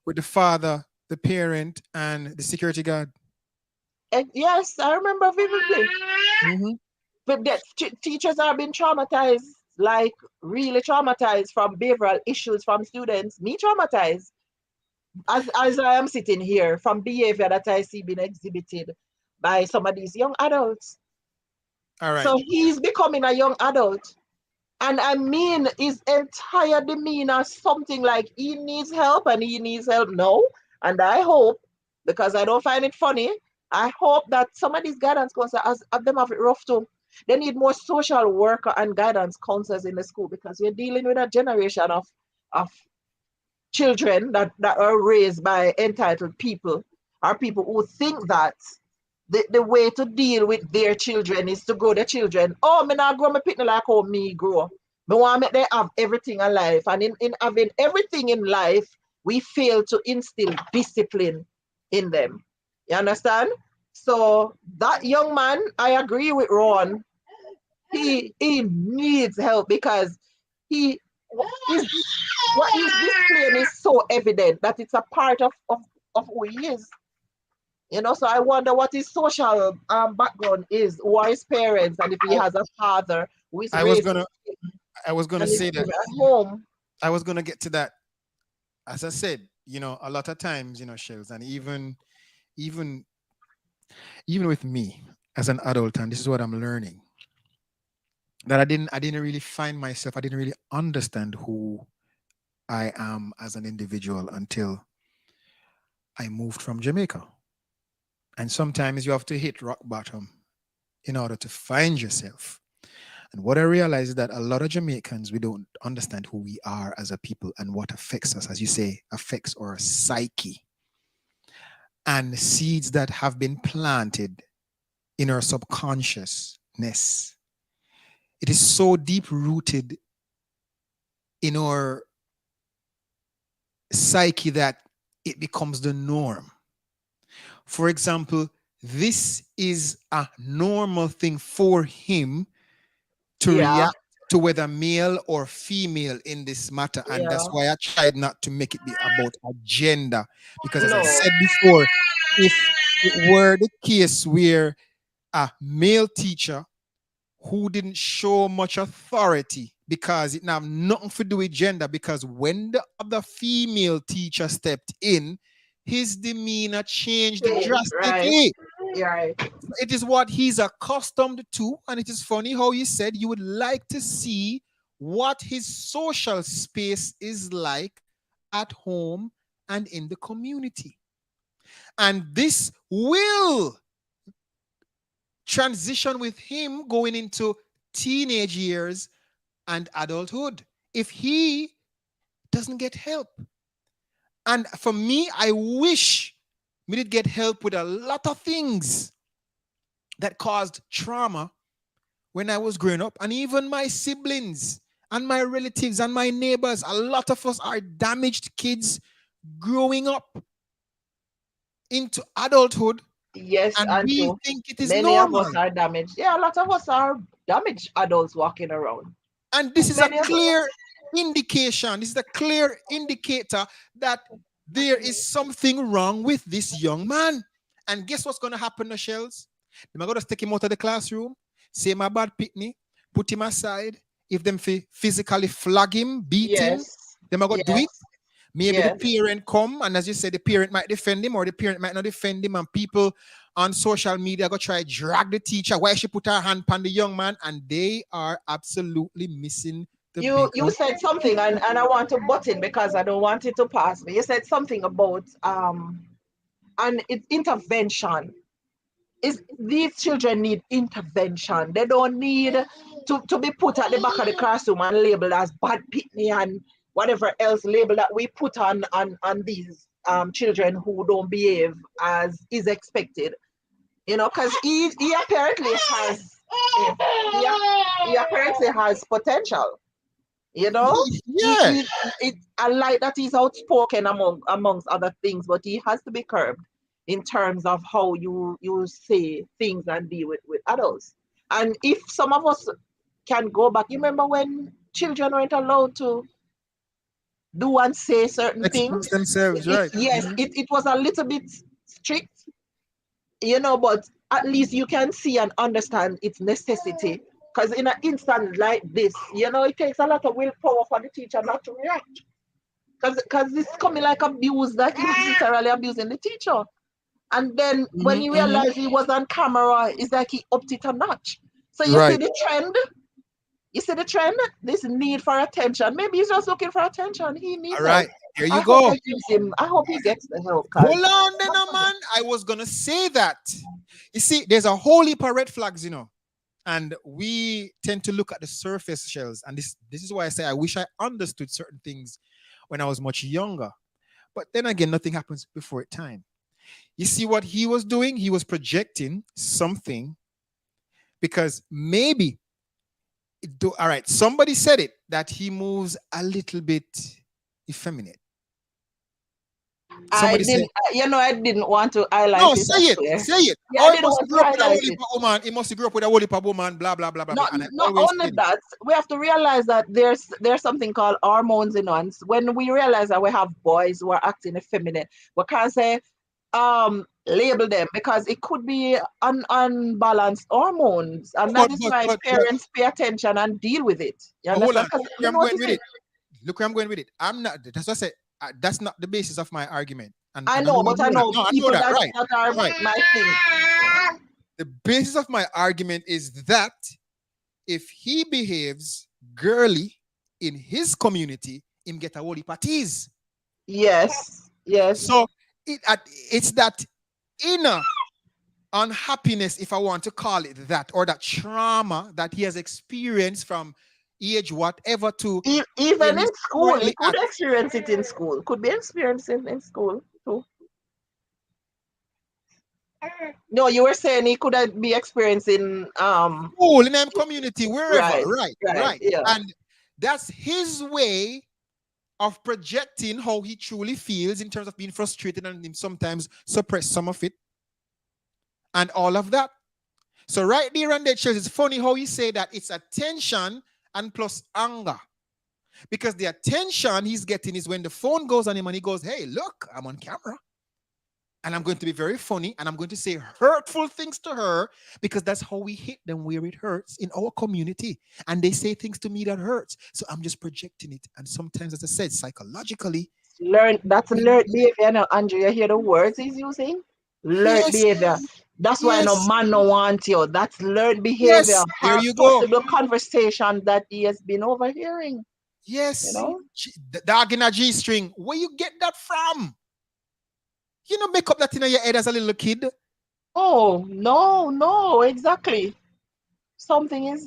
with the father, the parent, and the security guard. And yes, I remember vividly. Mm-hmm. But that teachers are being traumatized, like really traumatized from behavioral issues from students. Me traumatized as I am sitting here from behavior that I see being exhibited by some of these young adults. All right. So he's becoming a young adult. And I mean, his entire demeanor, something like he needs help and he needs help now. And I hope, because I don't find it funny, I hope that some of these guidance counselors, as them have it rough too. They need more social worker and guidance counselors in the school because we're dealing with a generation of children that are raised by entitled people or people who think that the way to deal with their children is to grow their children. Oh, me not grow my pitney like how me grow. Me want make they have everything in life. And in having everything in life, we fail to instill discipline in them. You understand? So that young man, I agree with Ron. He needs help because he is what he's displaying is so evident that it's a part of who he is. You know, so I wonder what his social background is, who are his parents, and if he has a father who is I was raising gonna I was gonna and say is that. at home. I was gonna get to that. As I said, a lot of times, Shells, and even even with me as an adult, and this is what I'm learning, that I didn't really find myself, I didn't really understand who I am as an individual until I moved from Jamaica. And sometimes you have to hit rock bottom in order to find yourself. And what I realize is that a lot of Jamaicans, we don't understand who we are as a people and what affects us, as you say, affects our psyche. And seeds that have been planted in our subconsciousness. It is so deep rooted in our psyche that it becomes the norm. For example, this is a normal thing for him to Yeah, react to whether male or female in this matter. And yeah. that's why I tried not to make it be about a gender. Because as I No. said before, if it were the case where a male teacher who didn't show much authority because it have nothing to do with gender, because when the other female teacher stepped in, his demeanor changed Right. drastically. Right. It is what he's accustomed to, and it is funny how you said you would like to see what his social space is like at home and in the community. And this will transition with him going into teenage years and adulthood if he doesn't get help. And for me, I wish we did get help with a lot of things that caused trauma when I was growing up, and even my siblings and my relatives and my neighbors. A lot of us are damaged kids growing up into adulthood, Yes, and and we too. think it is Many of us normal. are damaged. Yeah, a lot of us are damaged adults walking around. And this is a Many of us. clear indication, this is a clear indicator that there is something wrong with this young man. And guess what's going to happen, the shells? They're going to take him out of the classroom, say my bad pitney, put him aside. If them physically flag him, beat him, Yes. they're going to do it. Yes. Maybe the Yes. parent come, and as you said, the parent might defend him or the parent might not defend him, and people on social media go try drag the teacher why she put her hand on the young man, and they are absolutely missing the You bigger. said something and I want to butt in because I don't want it to pass me. You said something about and it's intervention. Is these children need intervention. They don't need to be put at the back of the classroom and labeled as bad pitney and whatever else label that we put on these children who don't behave as is expected. You know, because he apparently has he apparently has potential. You know, Yeah. I like that he's outspoken amongst other things, but he has to be curbed in terms of how you say things and deal with adults. And if some of us can go back, you remember when children weren't allowed to do and say certain things? Express themselves, right? Yes, it was a little bit strict, you know, but at least you can see and understand its necessity. Because in an instant like this, you know, it takes a lot of willpower for the teacher not to react. Because it's coming like abuse that he was literally abusing the teacher. And then when he realized he was on camera, it's like he upped it a notch. So you see Right. the trend? You see the trend? This need for attention. Maybe he's just looking for attention. He needs All help. right. There I you hope go. it gives him. I hope he gets the help. Hold on then, man. I was gonna say that. You see, there's a whole heap of red flags, you know, and we tend to look at the surface shells. And this is why I say I wish I understood certain things when I was much younger. But then again, nothing happens before it time. You see what he was doing? He was projecting something because maybe all right, somebody said it that he moves a little bit effeminate. I Somebody said, didn't, you know, I didn't want to highlight no, it. say I it, swear. say it. Yeah, Oh, I he didn't must want to grow up with a highlight holy it. woman. He must grow up with a holy woman, blah, blah, blah, blah, blah. Not, And I not always only said, that, we have to realize that there's something called hormones in us. When we realize that we have boys who are acting effeminate, we can't say label them because it could be unbalanced hormones, and that but, is but, why but, but, parents pay attention and deal with it. You but hold on. understand? Because Look you where I'm going notice with it. it. Look where I'm going with it. I'm not, that's what I said. That's not the basis of my argument. I And I know know, you but I know that. know No, I know people that. that, Right. that are Right. my thing. The basis of my argument is that if he behaves girly in his community, him get a holy parties. Yes, yes. So it's that inner unhappiness, if I want to call it that, or that trauma that he has experienced from age whatever to where Even he's in school, he currently could at. experience it in school. Could be experiencing in school too. No, you were saying he could be experiencing School in them community, wherever. right, Right, right, right. yeah. And that's his way of projecting how he truly feels in terms of being frustrated and him sometimes suppress some of it and all of that. So right there and there, shows it's funny how you say that it's attention and plus anger. Because the attention he's getting is when the phone goes on him and he goes, hey, look, I'm on camera. And I'm going to be very funny and I'm going to say hurtful things to her because that's how we hit them where it hurts in our community. And they say things to me that hurts. So I'm just projecting it. And sometimes, as I said, psychologically. That's learned behavior now, Andrew. You hear the words he's using? Learned Yes. behavior. That's why no Yes. man no want you. That's learned behavior. Yes. There you go. Possible conversation that he has been overhearing. Yes. You know? The dog in a G string. Where you get that from? You know, make up that in your head as a little kid. Oh, no, exactly. Something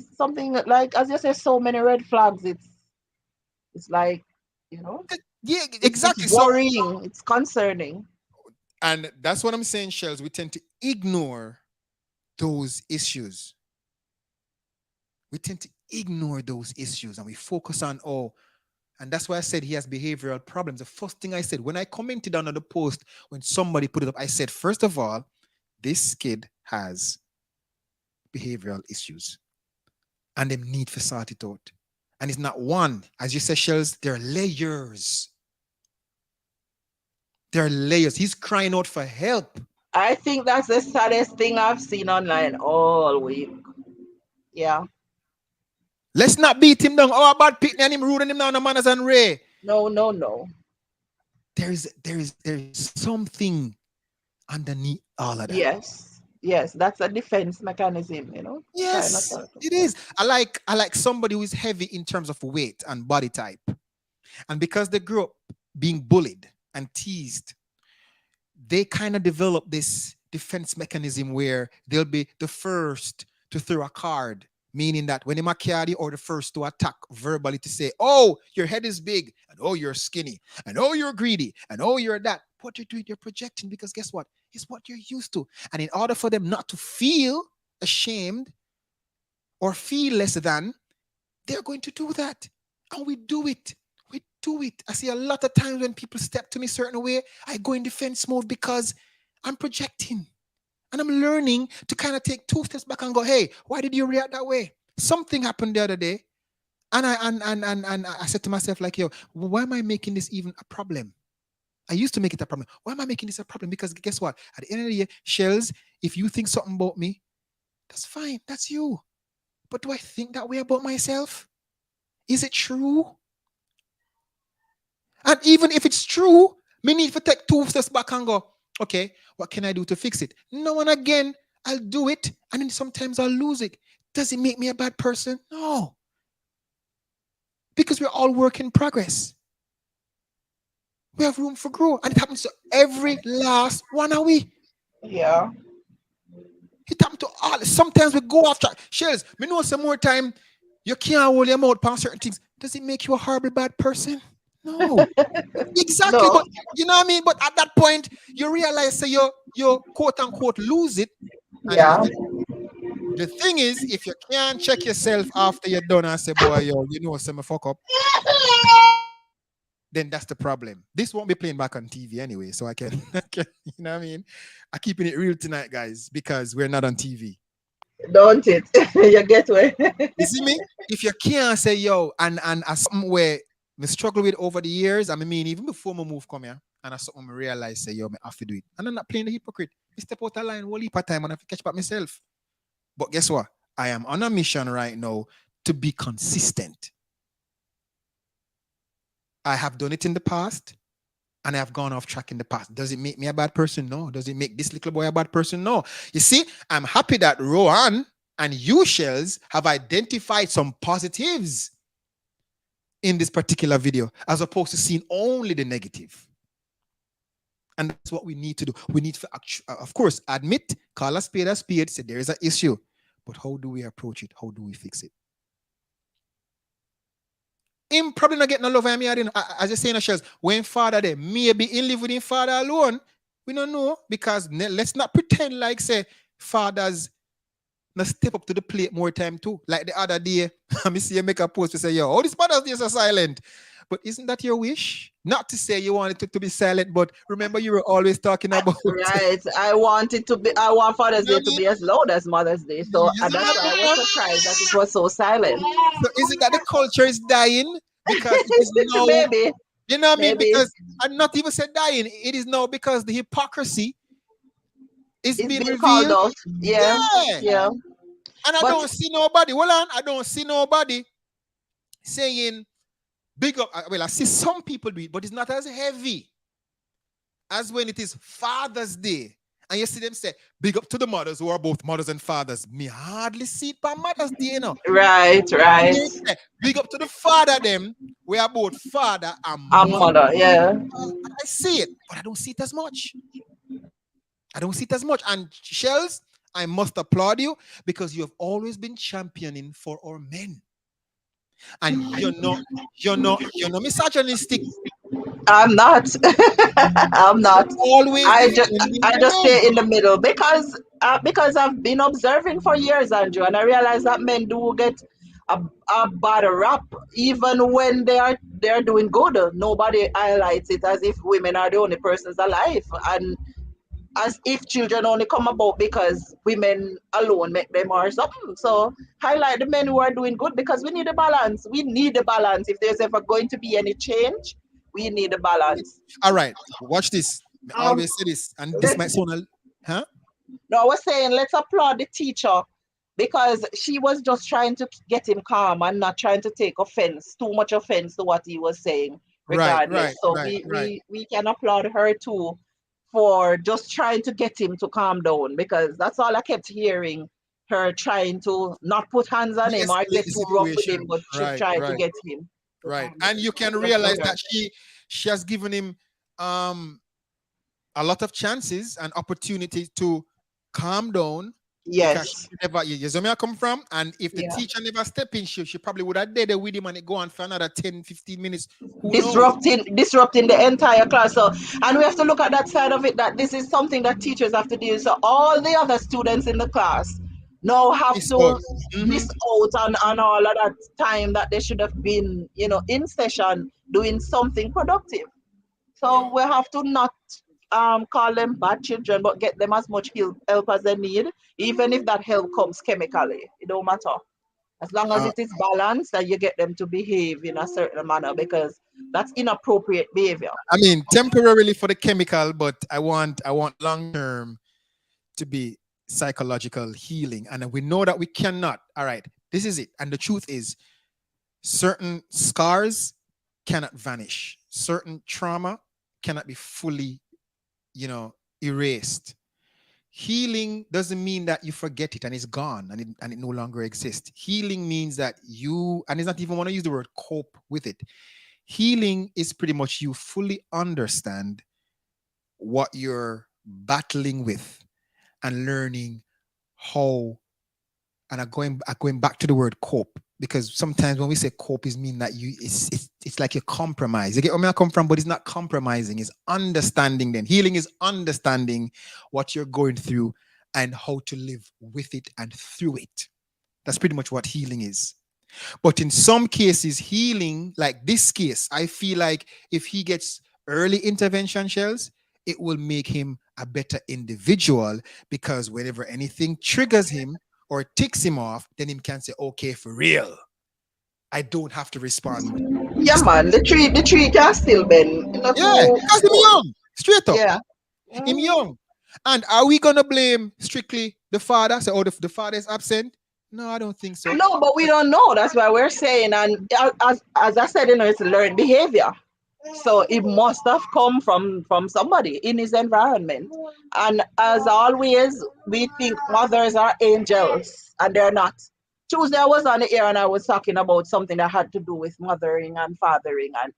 like, as you say, so many red flags. It's like, you know, Yeah, exactly. it's worrying, it's concerning. And that's what I'm saying, Shells. We tend to ignore those issues. We tend to ignore those issues and we focus on, and that's why I said he has behavioral problems. The first thing I said when I commented on the post, when somebody put it up, I said, first of all, this kid has behavioral issues and they need to sort it out. And it's not one, as you said, Shells, there are layers. There are layers. He's crying out for help. I think that's the saddest thing I've seen online all week. Yeah. Let's not beat him down. Oh, about picking and him rude and him down the manners and Ray. No. There is something underneath all of that. Yes, that's a defense mechanism, you know. Yes, it is. I like somebody who is heavy in terms of weight and body type. And because they grew up being bullied and teased, they kind of develop this defense mechanism where they'll be the first to throw a card, meaning that when they're carry or the first to attack verbally to say, oh, your head is big, and oh, you're skinny, and oh, you're greedy, and oh, you're that. What you're doing, you're projecting, because guess what? is what you're used to. And in order for them not to feel ashamed or feel less than, they're going to do that. And we do it. We do it. I see a lot of times when people step to me a certain way, I go in defense mode because I'm projecting. And I'm learning to kind of take 2 steps back and go, hey, why did you react that way? Something happened the other day. And I said to myself, like, yo, why am I making this even a problem? I used to make it a problem. Why am I making this a problem? Because guess what? At the end of the year, Shells, if you think something about me, that's fine. That's you. But do I think that way about myself? Is it true? And even if it's true, me need to take 2 steps back and go, okay, what can I do to fix it? Now and again, I'll do it. And then sometimes I'll lose it. Does it make me a bad person? No. Because we're all work in progress. We have room for growth. And it happens to every last one of we. Yeah. It happens to all. Sometimes we go off track. Shells, me know some more time you can't hold your mouth on certain things. Does it make you a horrible bad person? No. Exactly. No. But you know what I mean? But at that point, you realize that you quote unquote lose it. And Yeah. the thing is, if you can't check yourself after you're done and say, boy, yo, you know, some fuck up, then that's the problem. This won't be playing back on TV anyway, so I can, you know what I mean? I'm keeping it real tonight, guys, because we're not on TV. Don't it? You get where? You see me? If you can't say, yo, and as something where I struggle with over the years, I mean, even before my move come here, and I something I realize, say, yo, I have to do it. And I'm not playing the hypocrite. I step out of line one heap of time and I have to catch back myself. But guess what? I am on a mission right now to be consistent. I have done it in the past and I have gone off track in the past. Does it make me a bad person? No. Does it make this little boy a bad person? No. You see, I'm happy that Rohan and you, Shells, have identified some positives in this particular video as opposed to seeing only the negative. And that's what we need to do. We need to, of course, admit, call a spade, say there is an issue. But how do we approach it? How do we fix it? Him probably not getting no love. As you say in the Shells, when father there, maybe he live with him father alone. We don't know, because let's not pretend like, say, fathers not step up to the plate more time too. Like the other day, I see you make a post to say, yo, all these fathers days are silent. But isn't that your wish? Not to say you wanted to be silent, but remember you were always talking about Right. I want Father's Day to be as loud as Mother's Day. So Yes, that's why I was surprised that it was so silent. So is it that the culture is dying? Because it is now, Maybe. you know what I mean? Maybe. Because I'm not even said dying. It is now because the hypocrisy is It's being been called revealed. out. Yeah. Yeah. And I don't see nobody. Hold on, I don't see nobody saying big up. Well, I see some people do it, but it's not as heavy as when it is Father's Day. And you see them say, big up to the mothers who are both mothers and fathers. Me hardly see it by Mother's Day, you know. Right. Say, big up to the father, them. We are both father and mother. Yeah. I see it, but I don't see it as much. And Shells, I must applaud you because you have always been championing for our men. And you're not misogynistic. I'm not. I'm not. Always. I just stay in the middle because I've been observing for years, Andrew, and I realize that men do get a bad rap even when they're doing good. Nobody highlights it as if women are the only persons alive, and as if children only come about because women alone make them or something. So highlight the men who are doing good because we need a balance. We need a balance. If there's ever going to be any change, we need a balance. All right, watch this. I always say this, and this might sound huh? No, I was saying let's applaud the teacher because she was just trying to get him calm and not trying to take too much offense to what he was saying, regardless. We can applaud her too for just trying to get him to calm down, because that's all I kept hearing her trying to not put hands on him or get too rough with him, but she tried to get him. Right. And you can realize that she has given him a lot of chances and opportunities to calm down Because Yes. she never, you see where I come from? And if the Yeah. teacher never step in, she probably would have dead with him and it go on for another 10, 15 minutes. Who knows? Disrupting the entire class. So, and we have to look at that side of it, that this is something that teachers have to do. So all the other students in the class now have It's to out. Mhm. miss out on all of that time that they should have been, in session doing something productive. So we have to not call them bad children, but get them as much help as they need, even if that help comes chemically. It don't matter. As long as Uh, it is balanced and you get them to behave in a certain manner, because that's inappropriate behavior. I mean, temporarily for the chemical, but I want long term to be psychological healing. And we know that we cannot. All right, this is it. And the truth is, certain scars cannot vanish. Certain trauma cannot be fully, erased. Healing doesn't mean that you forget it and it's gone and it no longer exists. Healing means that you, and it's not even want to use the word cope with it. Healing is pretty much you fully understand what you're battling with and learning how, and I'm going back to the word cope, because sometimes when we say cope, is mean that it's like you compromise. You get where I come from, but it's not compromising. It's understanding. Then healing is understanding what you're going through and how to live with it and through it. That's pretty much what healing is. But in some cases, healing, like this case, I feel like if he gets early intervention, shells, it will make him a better individual, because whenever anything triggers him or ticks him off, then him can say, okay, for real, I don't have to respond. Yeah, man. The tree can still bend. Not Yeah, too because him young, straight up. Yeah. Him young. And are we gonna blame strictly the father? Say, oh, the father is absent? No, I don't think so. No, but we don't know. That's why we're saying. And as I said, it's learned behavior. So it must have come from somebody in his environment. And as always, we think mothers are angels, and they're not. Tuesday I was on the air and I was talking about something that had to do with mothering and fathering. And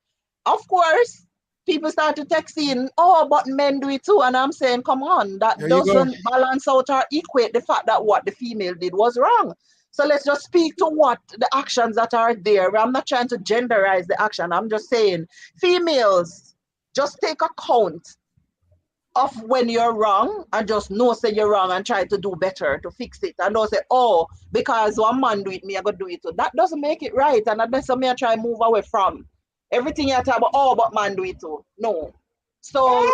of course, people start to text in, oh, but men do it too. And I'm saying, come on, that There you go. doesn't balance out or equate the fact that what the female did was wrong. So let's just speak to what the actions that are there. I'm not trying to genderize the action. I'm just saying, females, just take account of when you're wrong and just know say you're wrong and try to do better to fix it. And don't say, oh, because one man do it, me I gotta do it too. That doesn't make it right. And that's something I try to move away from. Everything you talk about, oh, but man do it too. No. So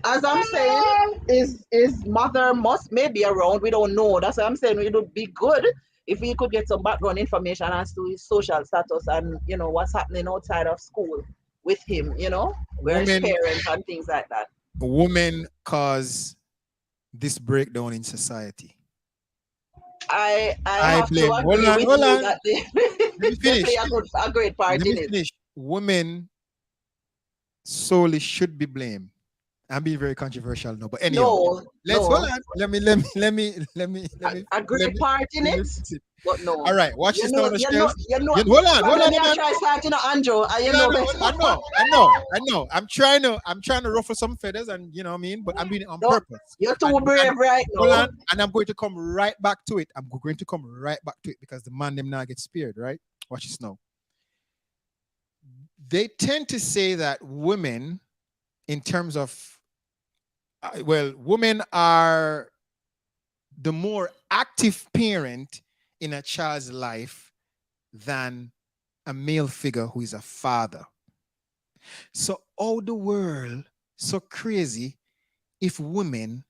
as I'm saying, is mother must maybe around. We don't know. That's what I'm saying. It would be good if we could get some background information as to his social status and what's happening outside of school with him, where his Women, parents and things like that. women cause this breakdown in society. I I have to blame. Hold agree on, with hold you on. that they, Let me they finish. play a great part Let in me it. finish. Women solely should be blamed. I'm being very controversial now, but anyhow, No, let's no, hold on. a great part in let me it, fix it. but no. All right, watch this now on the You know, shelf. you know. Hold on, hold Probably on, me hold I on. try starting Andrew, and you No, know no, better. I know. I'm trying to ruffle some feathers, and you know what I mean. But I'm doing it on No, purpose. you're too And brave right hold now. on, and I'm going to come right back to it. I'm going to come right back to it because the man them now get spared, right? Watch this now. They tend to say that women, in terms of, women are the more active parent in a child's life than a male figure who is a father. So all the world so crazy if women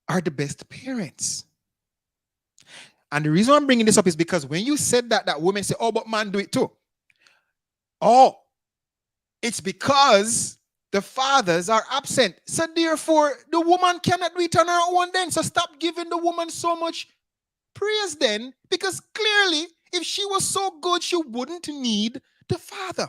are the best parents. And the reason I'm bringing this up is because when you said that women say, oh, but man do it too. Oh, it's because the fathers are absent. So therefore, the woman cannot do it on her own then. So stop giving the woman so much praise then, because clearly, if she was so good, she wouldn't need the father.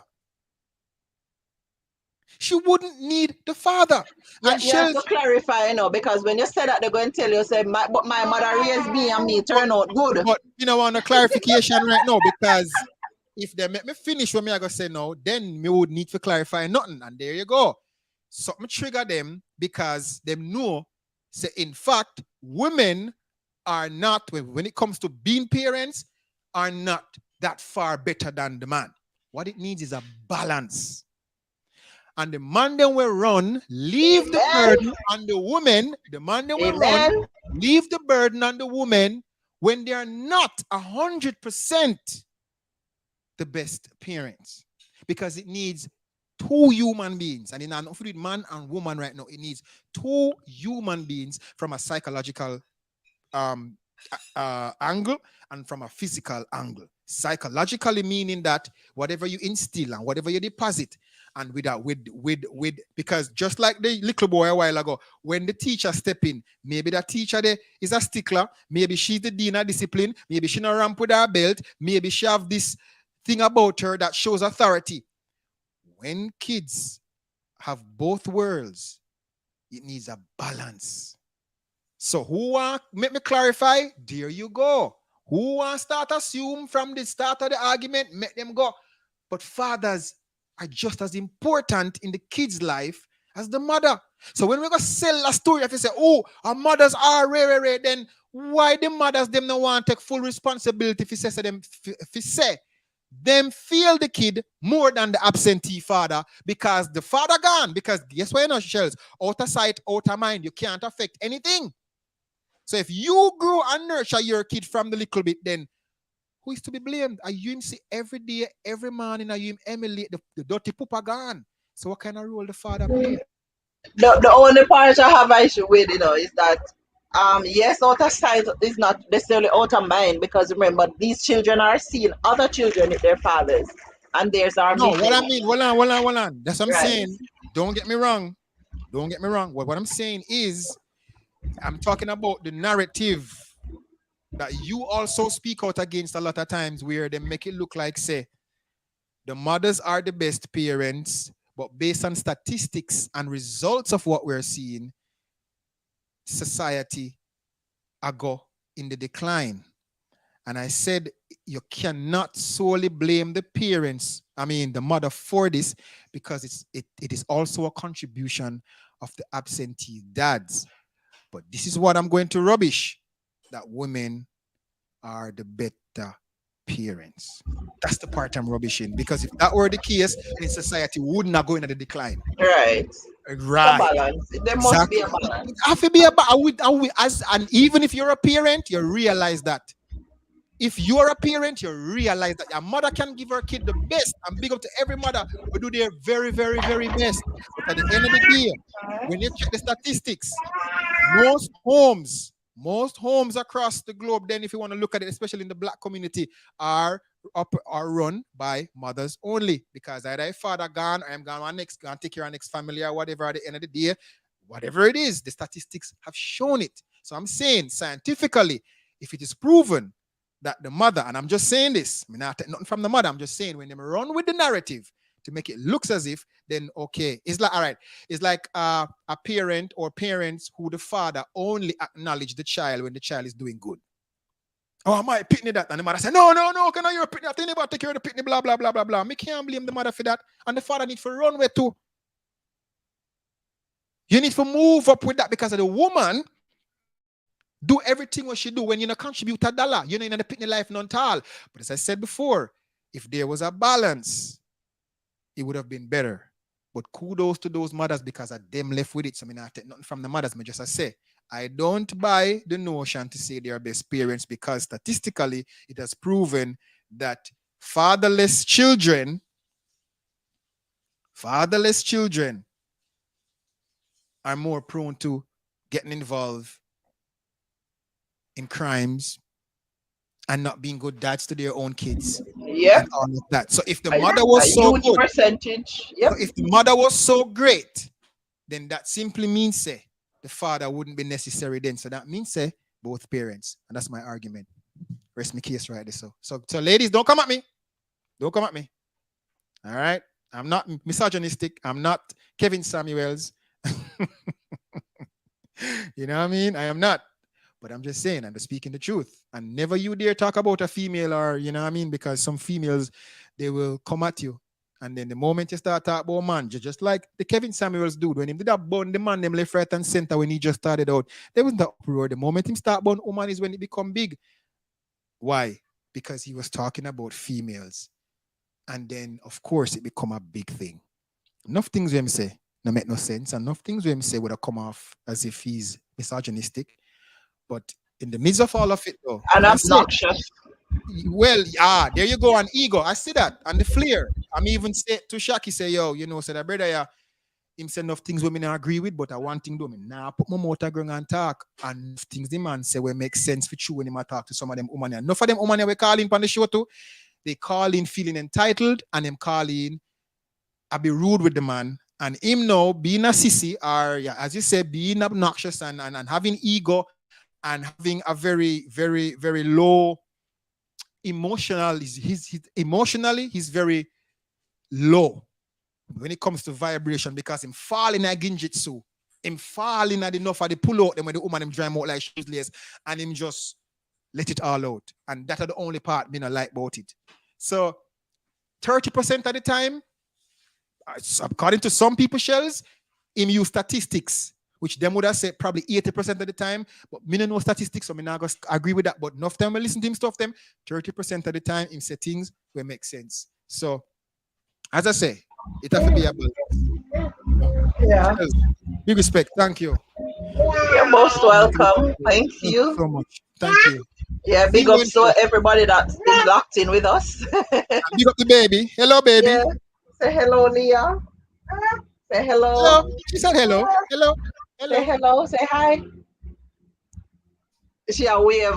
She wouldn't need the father. Yeah, And you have she'll, to clarify, because when you say that, they're going to tell you, say, but my mother raised me and me turn out good. but on a clarification right now, because if they make me finish what me I gonna say now, then me would need to clarify nothing. And there you go. Something trigger them because them know So in fact, women are not, when it comes to being parents, are not that far better than the man. What it needs is a balance. And the man then will run, leave the Amen. burden on the woman. The man then will run, Amen. leave the burden on the woman when they are not 100% the best parents. Because it needs two human beings. And in an with man and woman right now, it needs two human beings from a psychological angle and from a physical angle. Psychologically meaning that whatever you instill and whatever you deposit, and with because just like the little boy a while ago, when the teacher step in, maybe that teacher there is a stickler, maybe she's the dean of discipline, maybe she not ramp with her belt, maybe she have this thing about her that shows authority. When kids have both worlds, it needs a balance. So who want, make me clarify, there you go. Who want start assume from the start of the argument, make them go. But fathers are just as important in the kid's life as the mother. So when we go sell a story, if you say, oh, our mothers are rare, then why the mothers them no want to take full responsibility if you say them, if you say them feel the kid more than the absentee father, because the father gone, because guess what, you know, Shells, out of sight, out of mind, you can't affect anything. So if you grow and nurture your kid from the little bit, then who is to be blamed? Are you him see every day, every morning, are you him emulate the dirty pooper gone? So what kind of role the father play? The only part I have an issue with, is that yes, out of sight is not necessarily out of mind, because remember, these children are seeing other children with their fathers, and theirs are No, what I missing. mean, hold on. That's what I'm Right. saying. Don't get me wrong. What I'm saying is, I'm talking about the narrative that you also speak out against a lot of times, where they make it look like, say, the mothers are the best parents, but based on statistics and results of what we're seeing, society are go in the decline. And I said, you cannot solely blame the parents, the mother, for this, because it is also a contribution of the absentee dads. But this is what I'm going to rubbish, that women are the better parents. That's the part I'm rubbishing, because if that were the case, then society would not go into the decline. Right. Right. A balance. There must be a balance. It have to be a balance. And even if you're a parent, you realize that. If you're a parent, you realize that your mother can give her kid the best. And big up to every mother who do their very, very, very best. But at the end of the day, when you check the statistics, most homes across the globe, then if you want to look at it, especially in the black community, are run by mothers only, because either a father gone, I am gone one next, gone take care of next family or whatever. At the end of the day, whatever it is, the statistics have shown it. So I'm saying scientifically, if it is proven that the mother, and I'm just saying this, I mean, not nothing from the mother, I'm just saying, when they run with the narrative to make it looks as if, then okay, it's like, all right, it's like a parent or parents who the father only acknowledge the child when the child is doing good. Oh, am I pitney that? And the mother say, no, can I, you're pitney, I think about take care of the pitney, blah, blah, blah, blah, blah. Me can't blame the mother for that. And the father needs to run with too. You need to move up with that, because of the woman do everything what she do when you not contribute a dollar. You know, in the pitney life none all. But as I said before, if there was a balance, it would have been better. But kudos to those mothers, because of them left with it. So I mean, I take nothing from the mothers. I just say, I don't buy the notion to say they are best parents, because statistically it has proven that fatherless children are more prone to getting involved in crimes and not being good dads to their own kids. Yep. And all of that. So if the mother was so huge good, percentage. Yep. so if the mother was so great, then that simply means, say, the father wouldn't be necessary then. So that means, say, both parents. And that's my argument. Rest my case right there. So ladies, don't come at me. Don't come at me. All right? I'm not misogynistic. I'm not Kevin Samuels. You know what I mean? I am not. But I'm just saying, I'm just speaking the truth. And never you dare talk about a female, or, you know what I mean? Because some females, they will come at you And then the moment you start talking about man, just like the Kevin Samuels dude, when he did that bun the man them left, right, and center when he just started out, there was the uproar. The moment him start bun woman is when it become big. Why? Because he was talking about females. And then, of course, it become a big thing. Enough things him say no make no sense. And enough things him say would have come off as if he's misogynistic. But in the midst of all of it, though, And I said, obnoxious. well, there you go, an ego. I see that. And the flair. I'm even say to Shaki, say, yo, say that brother, yeah, him say enough things women I agree with, but I want thing do me. Now put my mouth ground and talk. And things the man say will make sense for you when him talk to some of them women. Enough of them women we call in on the show too. They call in feeling entitled and him call in I be rude with the man. And him now being a sissy or as you say, being obnoxious and having ego and having a very, very, very low emotional, emotionally, he's very low when it comes to vibration because him falling at Ginjitsu, him falling at enough of the pull out them when the woman him dry out like shoeless and him just let it all out. And that's the only part me not like about it. So 30% of the time, according to some people shells, him use statistics, which them would have said probably 80% of the time, but me no know statistics, so me not gonna agree with that. But enough time I listen to him stuff them, 30% of the time him say things will make sense. So as I say, it have to be a balance. Yeah. Big respect. Thank you. You're most welcome. Thank you so much. Thank you. Yeah, big up to everybody that's been locked in with us. Big up the baby. Hello, baby. Yeah. Say hello, Leah. Say hello. Hello. She said hello. Hello. Hello. Say hello. Say hi. She a wave.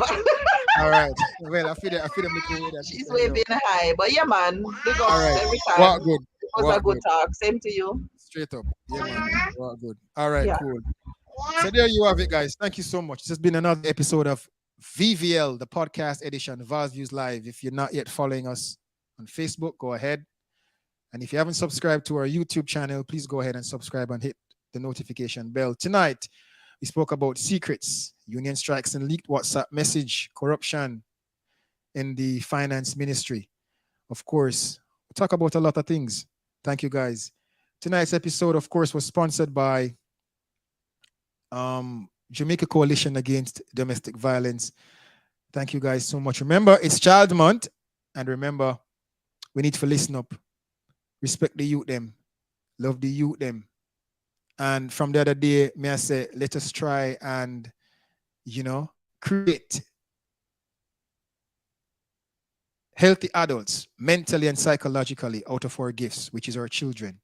All right. Well, I feel them looking with that. She's waving hi. But yeah, man. Big up right. every time. Wow, good. It was a good talk. Same to you. Straight up. Yeah, man. Wow, good. All right, Yeah. cool. So there you have it, guys. Thank you so much. This has been another episode of VVL, the podcast edition, VAL'S Views Live. If you're not yet following us on Facebook, go ahead. And if you haven't subscribed to our YouTube channel, please go ahead and subscribe and hit the notification bell. Tonight, we spoke about secrets, union strikes and leaked WhatsApp message, corruption in the finance ministry. Of course, we talk about a lot of things. Thank you, guys. Tonight's episode, of course, was sponsored by Jamaica Coalition Against Domestic Violence. Thank you, guys, so much. Remember, it's Child Month. And remember, we need to listen up. Respect the youth them. Love the youth them. And from the other day, may I say, let us try and, create healthy adults, mentally and psychologically, out of our gifts, which is our children.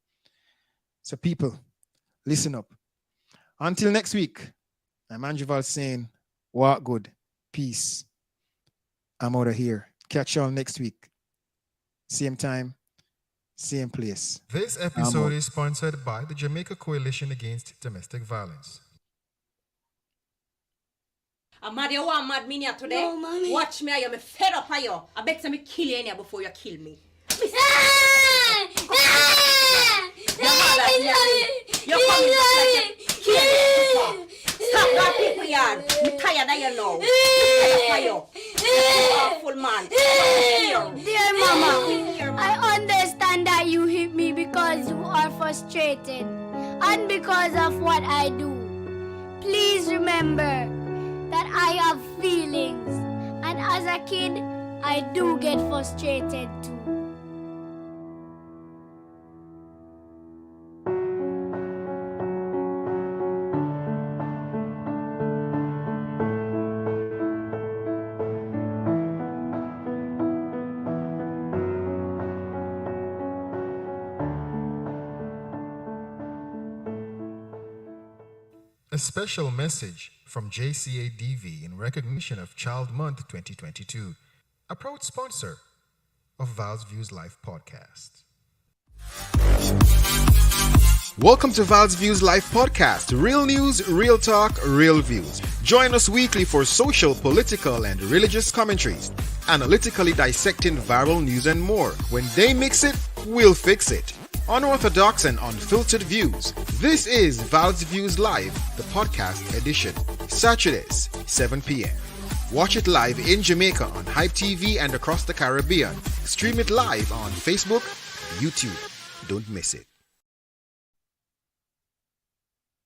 So people, listen up. Until next week, I'm Andrew VAL'S saying, walk good, peace. I'm out of here. Catch y'all next week. Same time, same place. This episode is sponsored by the Jamaica Coalition Against Domestic Violence. I'm mad you want mad me here today? No, mommy. Watch me, I'm fed up of you. I bet me kill you in here before you kill me. You're coming just like stop that people yard. I'm tired of you now. I'm tired of you. You're an awful man. Dear Mama, I understand that you hit me because you are frustrated and because of what I do. Please remember that I have feelings, and as a kid, I do get frustrated too. A special message from JCADV in recognition of Child Month 2022, a proud sponsor of VAL'S Views Live podcast. Welcome to VAL'S Views Live podcast. Real news, real talk, real views. Join us weekly for social, political, and religious commentaries, analytically dissecting viral news and more. When they mix it, we'll fix it. Unorthodox and unfiltered views. This is VAL'S Views Live, the podcast edition. Saturdays, 7 p.m. Watch it live in Jamaica on Hype TV and across the Caribbean. Stream it live on Facebook, YouTube. Don't miss it.